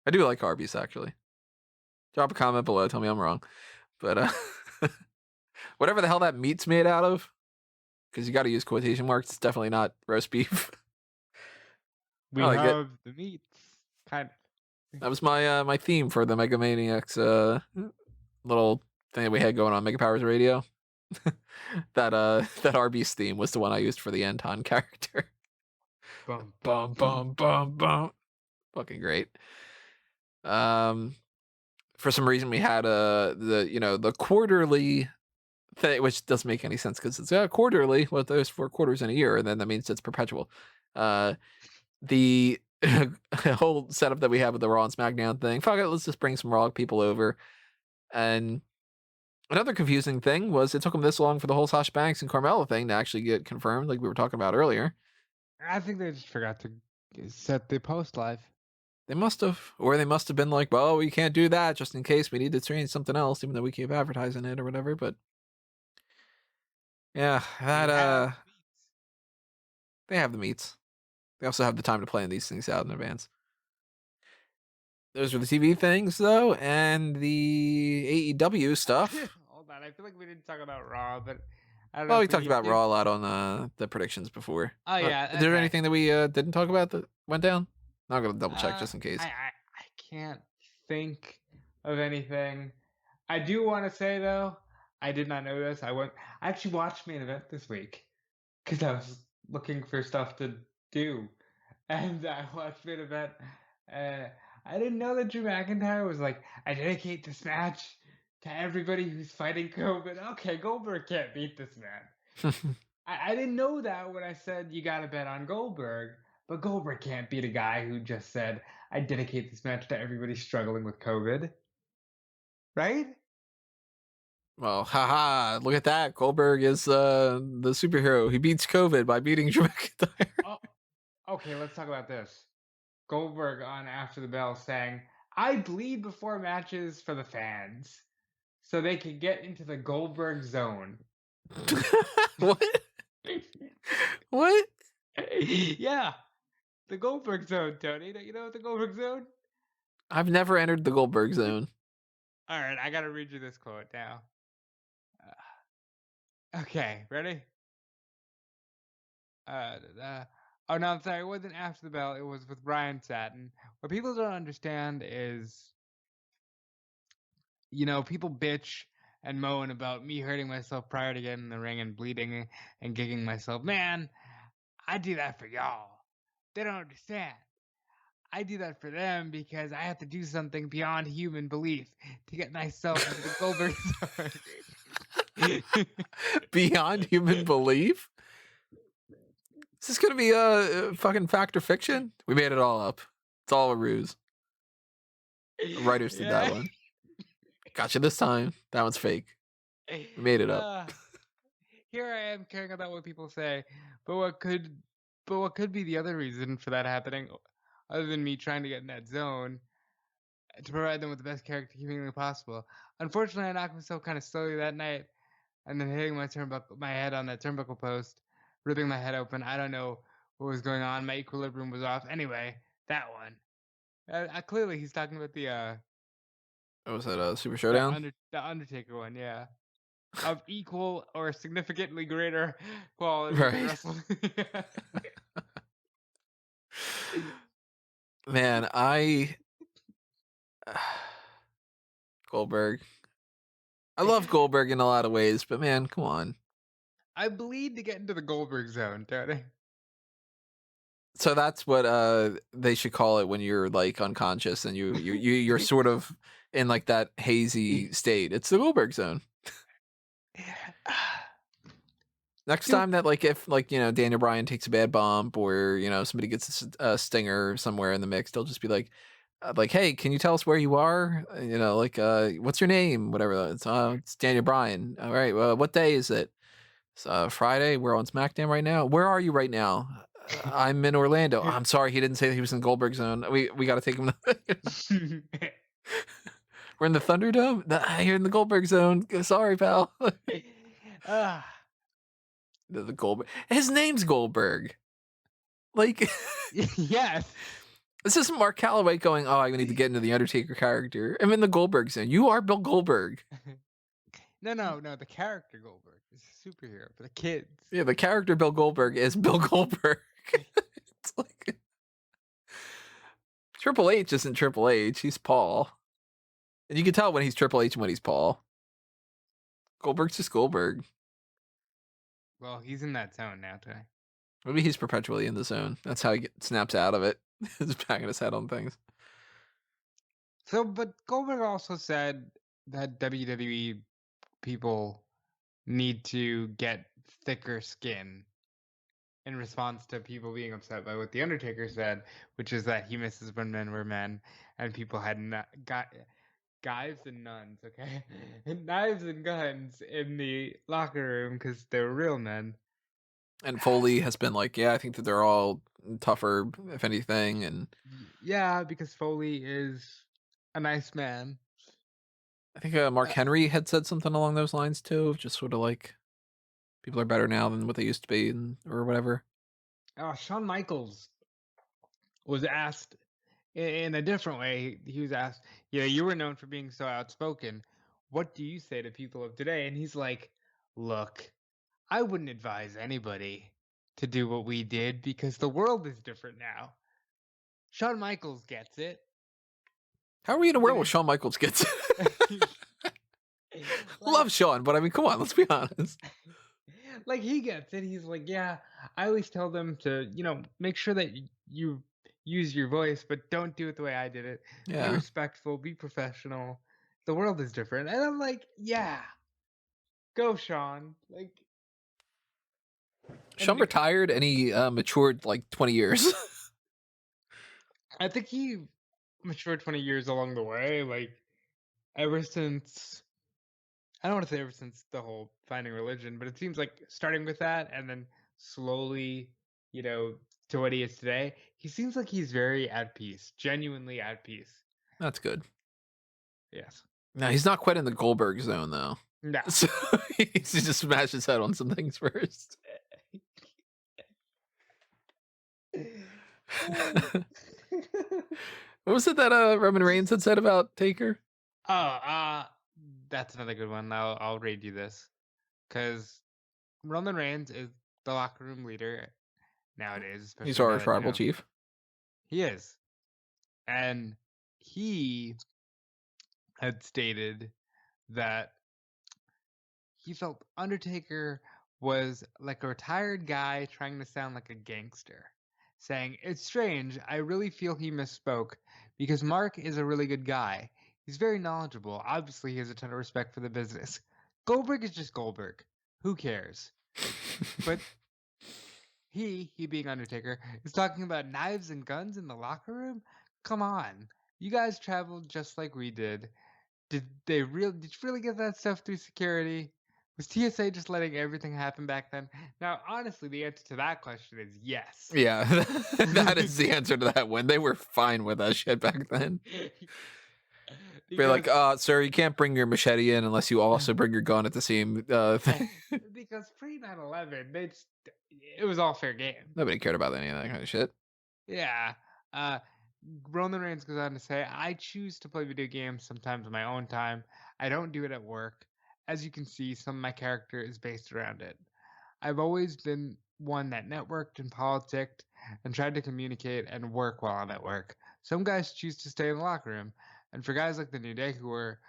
I do like Arby's, actually. Drop a comment below. Tell me I'm wrong. But whatever the hell that meat's made out of, because you got to use quotation marks. It's definitely not roast beef. We have the meats. Kind of. That was my theme for the Mega Maniacs little thing that we had going on Mega Powers Radio. that Arby's theme was the one I used for the Anton character. Bum, bum, bum, bum, bum. Fucking great. For some reason we had the quarterly thing, which doesn't make any sense because it's quarterly. Well, there's 4 quarters in a year, and then that means it's perpetual. The whole setup that we have with the Raw and SmackDown thing. Fuck it, let's just bring some Raw people over. And another confusing thing was it took them this long for the whole Sasha Banks and Carmella thing to actually get confirmed, like we were talking about earlier. I think they just forgot to set the post live. They must have, or they must have been like, well, we can't do that just in case we need to change something else, even though we keep advertising it or whatever. But yeah, that they have the meats. They also have the time to plan these things out in advance. Those were the TV things, though, and the AEW stuff. Hold on, I feel like we didn't talk about Raw, but I don't know. Well, we talked about Raw a lot on the predictions before. Oh yeah. Is there anything that we didn't talk about that went down? I'm gonna double check just in case. I can't think of anything. I do want to say though, I did not know this. I actually watched Main Event this week because I was looking for stuff to do, and I watched Main Event. I didn't know that Drew McIntyre was like, I dedicate this match to everybody who's fighting COVID. Okay, Goldberg can't beat this man. I didn't know that when I said you gotta bet on Goldberg. But Goldberg can't beat a guy who just said, I dedicate this match to everybody struggling with COVID. Right? Well, haha, look at that. Goldberg is the superhero. He beats COVID by beating Drew McIntyre. Oh, okay, let's talk about this. Goldberg on After the Bell saying, I bleed before matches for the fans so they can get into the Goldberg zone. What? What? Yeah. The Goldberg zone, Tony. You know the Goldberg zone? I've never entered the Goldberg zone. All right, I got to read you this quote now. Okay, ready? Oh, no, I'm sorry. It wasn't After the Bell. It was with Ryan Satin. What people don't understand is, people bitch and moan about me hurting myself prior to getting in the ring and bleeding and gigging myself. Man, I do that for y'all. They don't understand. I do that for them because I have to do something beyond human belief to get myself into the Goldberg zone. Beyond human belief? Is this going to be a fucking fact or fiction? We made it all up. It's all a ruse. The writers did that one. Gotcha this time. That one's fake. We made it up. Here I am caring about what people say, but what could be the other reason for that happening, other than me trying to get in that zone, to provide them with the best character humanly possible. Unfortunately, I knocked myself kind of slowly that night, and then hitting my head on that turnbuckle post, ripping my head open. I don't know what was going on. My equilibrium was off. Anyway, that one. Clearly, he's talking about the. What was that? Super Showdown? The Undertaker one, yeah. Of equal or significantly greater quality. Right. Man, Goldberg. I love Goldberg in a lot of ways, but man, come on. I bleed to get into the Goldberg zone, Tony. So that's what they should call it when you're like unconscious and you're sort of in like that hazy state. It's the Goldberg zone. Next time that, like, if, like, Daniel Bryan takes a bad bump or, somebody gets a stinger somewhere in the mix, they'll just be like, hey, can you tell us where you are? Like, what's your name? Whatever. It's Daniel Bryan. All right. Well, what day is it? It's Friday. We're on SmackDown right now. Where are you right now? I'm in Orlando. I'm sorry. He didn't say that he was in Goldberg zone. We got to take him. We're in the Thunderdome. You're in the Goldberg zone. Sorry, pal. The Goldberg. His name's Goldberg. Like, yes. This isn't Mark Calloway going, oh, I need to get into the Undertaker character. I'm in the Goldberg zone. You are Bill Goldberg. No. The character Goldberg is a superhero for the kids. Yeah, the character Bill Goldberg is Bill Goldberg. It's like Triple H isn't Triple H. He's Paul. And you can tell when he's Triple H and when he's Paul. Goldberg's just Goldberg. Well, he's in that zone now today. Maybe he's perpetually in the zone. That's how he snaps out of it. He's banging his head on things. So, but Goldberg also said that WWE people need to get thicker skin in response to people being upset by what The Undertaker said, which is that he misses when men were men and people had guys and nuns, okay? Knives and guns in the locker room because they were real men. And Foley has been like, yeah, I think that they're all tougher, if anything. And yeah, because Foley is a nice man. I think Mark Henry had said something along those lines too, just sort of like people are better now than what they used to be, or whatever. Shawn Michaels was asked in a different way. He was asked, you were known for being so outspoken. What do you say to people of today? And he's like, look, I wouldn't advise anybody to do what we did because the world is different now. Shawn Michaels gets it. How are we in a world where Shawn Michaels gets it? Love Shawn, but I mean, come on, let's be honest. Like, he gets it. He's like, yeah, I always tell them to, make sure that you use your voice, but don't do it the way I did it. Yeah. Be respectful, be professional. The world is different. And I'm like, yeah, go, Shawn. Like, Shawn retired and he matured like 20 years. I think he matured 20 years along the way. Like, ever since, I don't want to say ever since the whole finding religion, but it seems like starting with that and then slowly, to what he is today, he seems like he's very at peace, genuinely at peace. That's good. Yes. No, he's not quite in the Goldberg zone, though. No. So he just smashed his head on some things first. What was it that Roman Reigns had said about Taker? Oh, that's another good one. I'll read you this. Because Roman Reigns is the locker room leader nowadays. He's our tribal chief. He is. And he had stated that he felt Undertaker was like a retired guy trying to sound like a gangster, saying, it's strange, I really feel he misspoke, because Mark is a really good guy. He's very knowledgeable. Obviously, he has a ton of respect for the business. Goldberg is just Goldberg. Who cares? But he being Undertaker, is talking about knives and guns in the locker room? Come on. You guys traveled just like we did. Did you really get that stuff through security? Was TSA just letting everything happen back then? Now, honestly, the answer to that question is yes. Yeah, that is the answer to that one. They were fine with that shit back then. Be like, sir, you can't bring your machete in unless you also bring your gun at the same thing. Because pre 9/11, it was all fair game. Nobody cared about any of that kind of shit. Yeah. Roman Reigns goes on to say, I choose to play video games sometimes on my own time. I don't do it at work. As you can see, some of my character is based around it. I've always been one that networked and politicked and tried to communicate and work while I'm at work. Some guys choose to stay in the locker room. And for guys like the New Day who are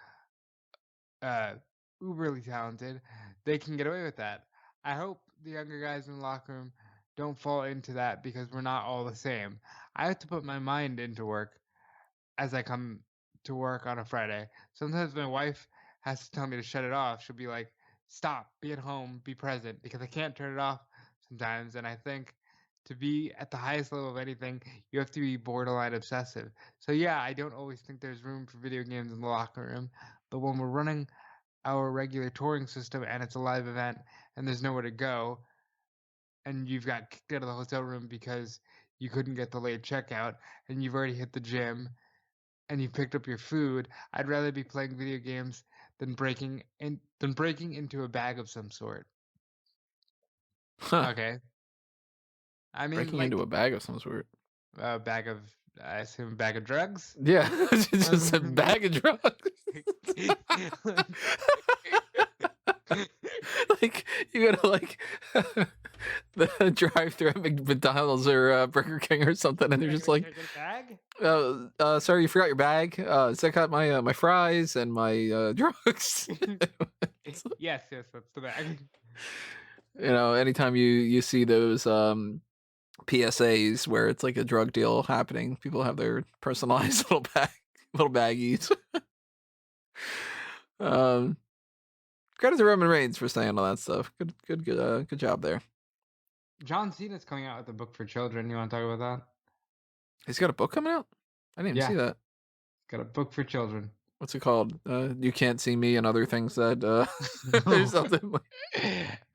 uberly talented, they can get away with that. I hope the younger guys in the locker room don't fall into that because we're not all the same. I have to put my mind into work as I come to work on a Friday. Sometimes my wife has to tell me to shut it off. She'll be like, stop, be at home, be present, because I can't turn it off sometimes. And I think to be at the highest level of anything, you have to be borderline obsessive. So yeah, I don't always think there's room for video games in the locker room, but when we're running our regular touring system and it's a live event and there's nowhere to go, and you've got kicked out of the hotel room because you couldn't get the late checkout, and you've already hit the gym, and you picked up your food, I'd rather be playing video games than breaking into a bag of some sort. Huh. Okay. I mean, Breaking like into a bag of some sort. a bag of, I assume, a bag of drugs. Yeah, it's just a bag of drugs. Like you gotta like the drive-through at McDonald's or Burger King or something, and they're just like, bag? sorry, you forgot your bag. So I got my my fries and my drugs. Yes, that's the bag. You know, anytime you see those PSAs where it's like a drug deal happening, people have their personalized little baggies. Credit to Roman Reigns for saying all that stuff. Good job there. John Cena's coming out with a book for children. You want to talk about that? He's got a book coming out? I didn't even see that. Got a book for children. What's it called? You Can't See Me and Other Things that there's something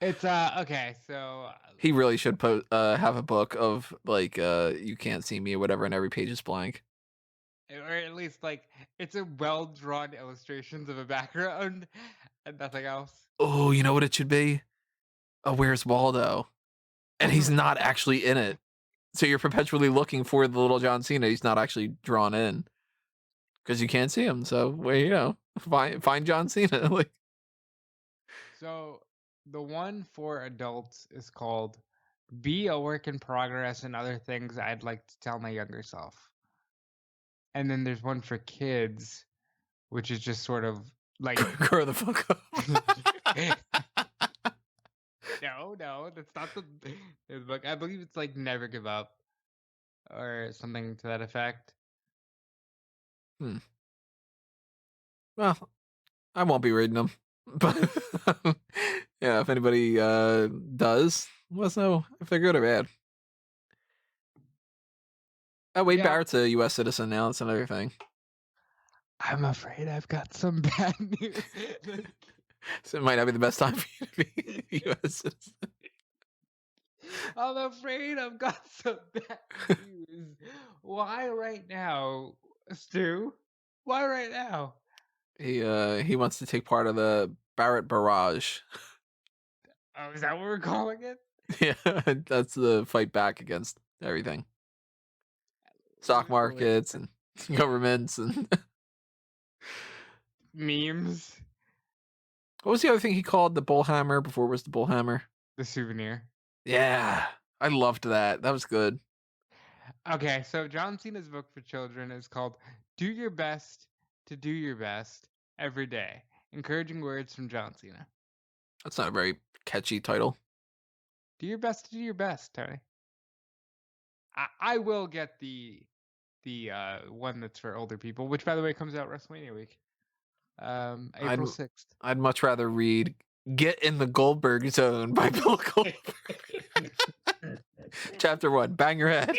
It's okay, so he really should have a book of like You Can't See Me or whatever, and every page is blank. Or at least like it's a well-drawn illustrations of a background and nothing else. Oh, you know what it should be? A Where's Waldo? And he's not actually in it. So you're perpetually looking for the little John Cena. He's not actually drawn in. Because you can't see him. So well, you know, find John Cena. Like, so the one for adults is called Be a Work in Progress and Other Things I'd Like to Tell My Younger Self. And then there's one for kids, which is just sort of like grow the fuck up. No, that's not the book. I believe it's like Never Give Up or something to that effect. Well, I won't be reading them. But yeah, if anybody does, let us know if they're good or bad. Oh, Wade Barrett's a U.S. citizen now. That's another thing. I'm afraid I've got some bad news. So it might not be the best time for you to be a U.S. citizen. I'm afraid I've got some bad news. Why right now, Stu? Why right now? He wants to take part of the Barrett Barrage. Oh, is that what we're calling it? Yeah, that's the fight back against everything. Stock markets and governments and memes. What was the other thing he called the bullhammer before it was the bullhammer? The souvenir. Yeah, I loved that. That was good. Okay, so John Cena's book for children is called Do Your Best to Do Your Best Every Day. Encouraging words from John Cena. That's not a very catchy title. Do your best to do your best, Tony. I will get the one that's for older people, which by the way comes out WrestleMania week. April 6th. I'd much rather read Get in the Goldberg Zone by Bill Goldberg. Chapter 1, Bang Your Head.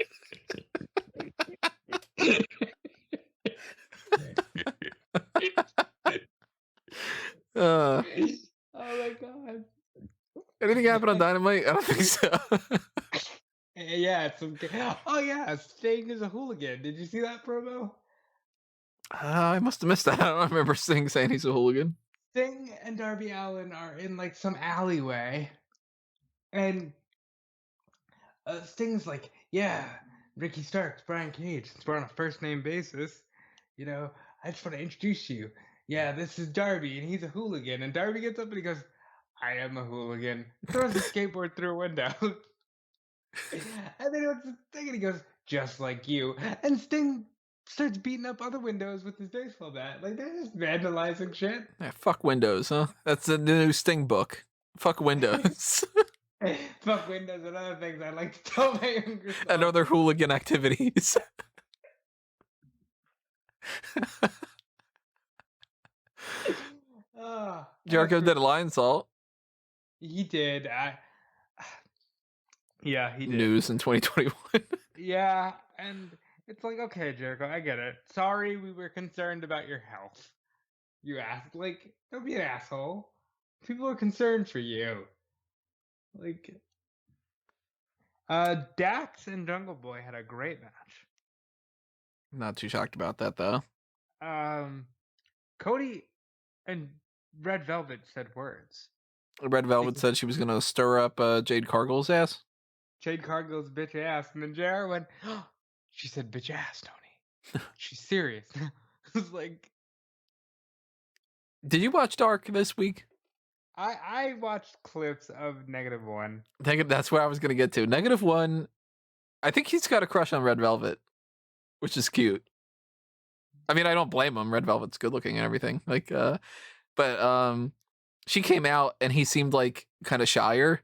Oh my god. Anything happen on Dynamite? I don't think so. Yeah, it's oh yeah, Sting is a hooligan. Did you see that promo? I must have missed that. I don't remember Sting saying he's a hooligan. Sting and Darby Allin are in like some alleyway, and Sting's like, "Yeah, Ricky Starks, Brian Cage. Since we're on a first name basis, you know, I just want to introduce you. Yeah, this is Darby, and he's a hooligan." And Darby gets up and he goes, "I am a hooligan." Throws a skateboard through a window. And then he wants to Sting and he goes, "Just like you." And Sting starts beating up other windows with his baseball bat. Like, they're just vandalizing shit. Yeah, fuck Windows, huh? That's the new Sting book. Fuck Windows. Fuck Windows and other things I like to tell my younger self. And other hooligan activities. Jericho did a lion salt. He did. Yeah, he did. News in 2021. Yeah, and it's like, okay, Jericho, I get it. Sorry, we were concerned about your health. You asked, like, don't be an asshole. People are concerned for you. Like, Dax and Jungle Boy had a great match. Not too shocked about that though. Um, Cody and Red Velvet said words. Red Velvet said she was gonna stir up Jade Cargill's ass. Jade Cargill's bitch ass, and then Jared went, oh, she said bitch ass, Tony. She's serious. I was like, Did you watch Dark this week? I watched clips of -1. That's where I was gonna get to. -1. I think he's got a crush on Red Velvet, which is cute. I mean, I don't blame him. Red Velvet's good looking and everything. Like, but she came out and he seemed like kind of shyer,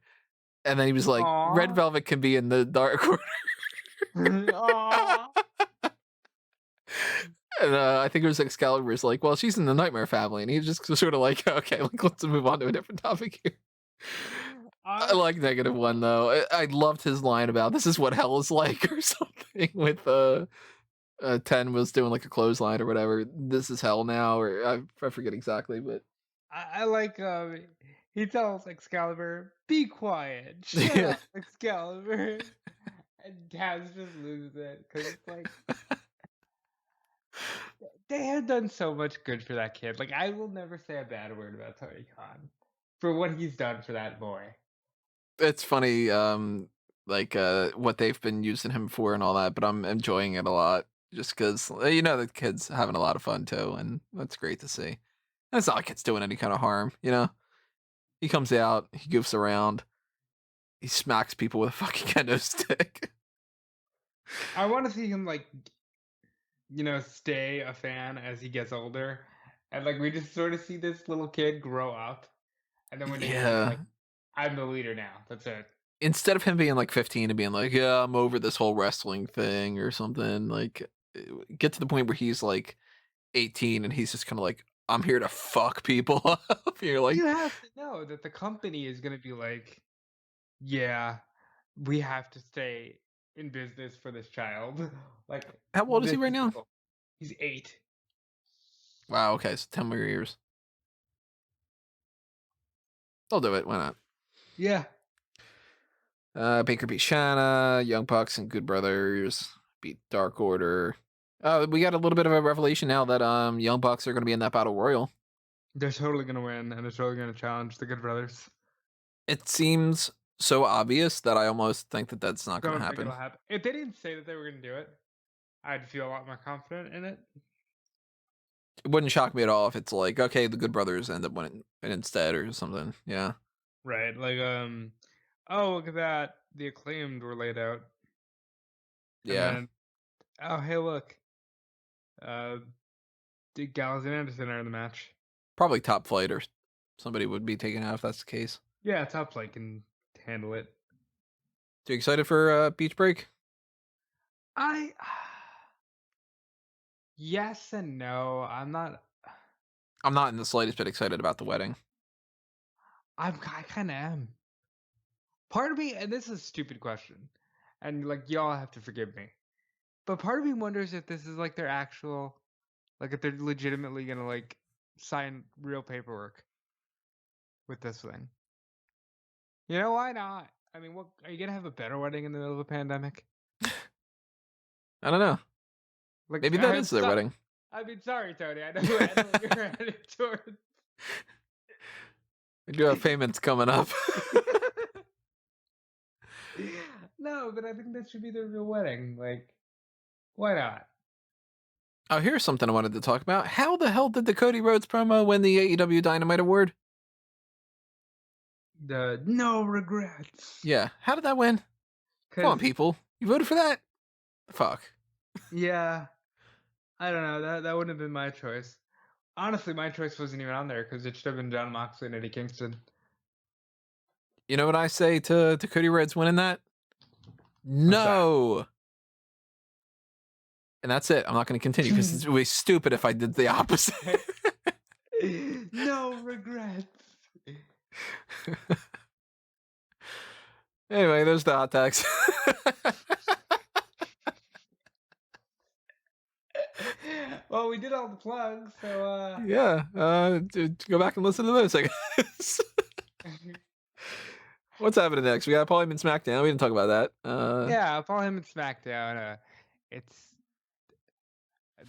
and then he was like, Aw. "Red Velvet can be in the Dark Order." Aw. And I think it was Excalibur's like, "Well, she's in the Nightmare family," and he's just sort of like, "Okay, like, let's move on to a different topic here." I like -1 though. I loved his line about "This is what hell is like" or something with 10 was doing like a clothesline or whatever. This is hell now, or I forget exactly, but I like he tells Excalibur, be quiet, shut yeah. up, Excalibur. And Taz just loses it because it's like they have done so much good for that kid. Like, I will never say a bad word about Tony Khan for what he's done for that boy. It's funny, like what they've been using him for and all that, but I'm enjoying it a lot just because the kid's having a lot of fun too, and that's great to see. And it's not like it's doing any kind of harm, He comes out, he goofs around, he smacks people with a fucking kendo stick. I want to see him stay a fan as he gets older, and like we just sort of see this little kid grow up, and then when he's Yeah. like, I'm the leader now. That's it. Instead of him being like 15 and being like, yeah, I'm over this whole wrestling thing or something, like get to the point where he's like 18 and he's just kind of like, I'm here to fuck people up. You're like, You have to know that the company is going to be like, yeah, we have to stay in business for this child. Like, how old is he this right now? cool. He's 8. Wow, okay, so 10 more years. I'll do it. Why not? Yeah. Baker beat Shanna, Young Bucks and Good Brothers beat Dark Order. We got a little bit of a revelation now that Young Bucks are going to be in that battle royal. They're totally going to win, and they're totally going to challenge the Good Brothers. It seems so obvious that I almost think that that's not going to happen. If they didn't say that they were going to do it, I'd feel a lot more confident in it. It wouldn't shock me at all if it's like, okay, the Good Brothers end up winning instead or something. Yeah. Right. Like, oh, look at that. The Acclaimed were laid out. Yeah. And then, oh, hey, look. The Gallows and Anderson are in the match. Probably Top Flight or somebody would be taken out if that's the case. Yeah, Top Flight can handle it. Too excited for Beach Break? Yes and no. I'm not in the slightest bit excited about the wedding. I kind of am. Part of me, and this is a stupid question, and like y'all have to forgive me, but part of me wonders if this is like their actual, like if they're legitimately gonna like sign real paperwork with this thing. You know, why not? I mean, what are you gonna have a better wedding in the middle of a pandemic? I don't know. Like, maybe that is their wedding. I mean, sorry, Tony. I know what you're headed towards. We do have payments coming up. No, but I think that should be their real wedding. Like, why not? Oh, here's something I wanted to talk about. How the hell did the Cody Rhodes promo win the AEW Dynamite Award? The no regrets. Yeah, how did that win? Come on, people. You voted for that? Fuck. Yeah. I don't know. That wouldn't have been my choice. Honestly, my choice wasn't even on there because it should have been Jon Moxley and Eddie Kingston. You know what I say to Cody Rhodes winning that? No. And that's it. I'm not going to continue because it's really stupid if I did the opposite. No regrets. Anyway, there's the hot tags. Well, we did all the plugs, so Yeah, go back and listen to this, I guess. What's happening next? We got Paul Heyman SmackDown. We didn't talk about that. yeah, Paul Heyman SmackDown. It's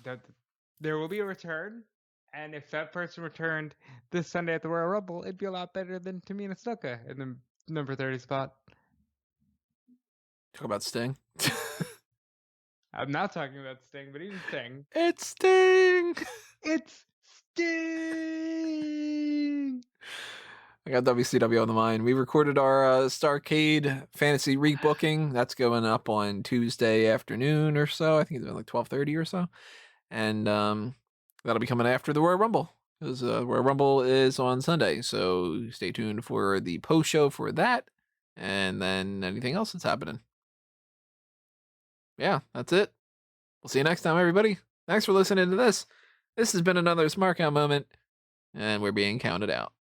the, there will be a return, and if that person returned this Sunday at the Royal Rumble, it'd be a lot better than Tamina Snuka in the number 30 spot. Talk about Sting. I'm not talking about Sting, but even Sting. It's Sting. It's Sting. I got WCW on the mind. We recorded our Starcade Fantasy rebooking. That's going up on Tuesday afternoon or so. I think it's like 12:30 or so. And that'll be coming after the Royal Rumble. Because Royal Rumble is on Sunday. So stay tuned for the post show for that. And then anything else that's happening. Yeah, that's it. We'll see you next time, everybody. Thanks for listening to this. This has been another Smark Out moment. And we're being counted out.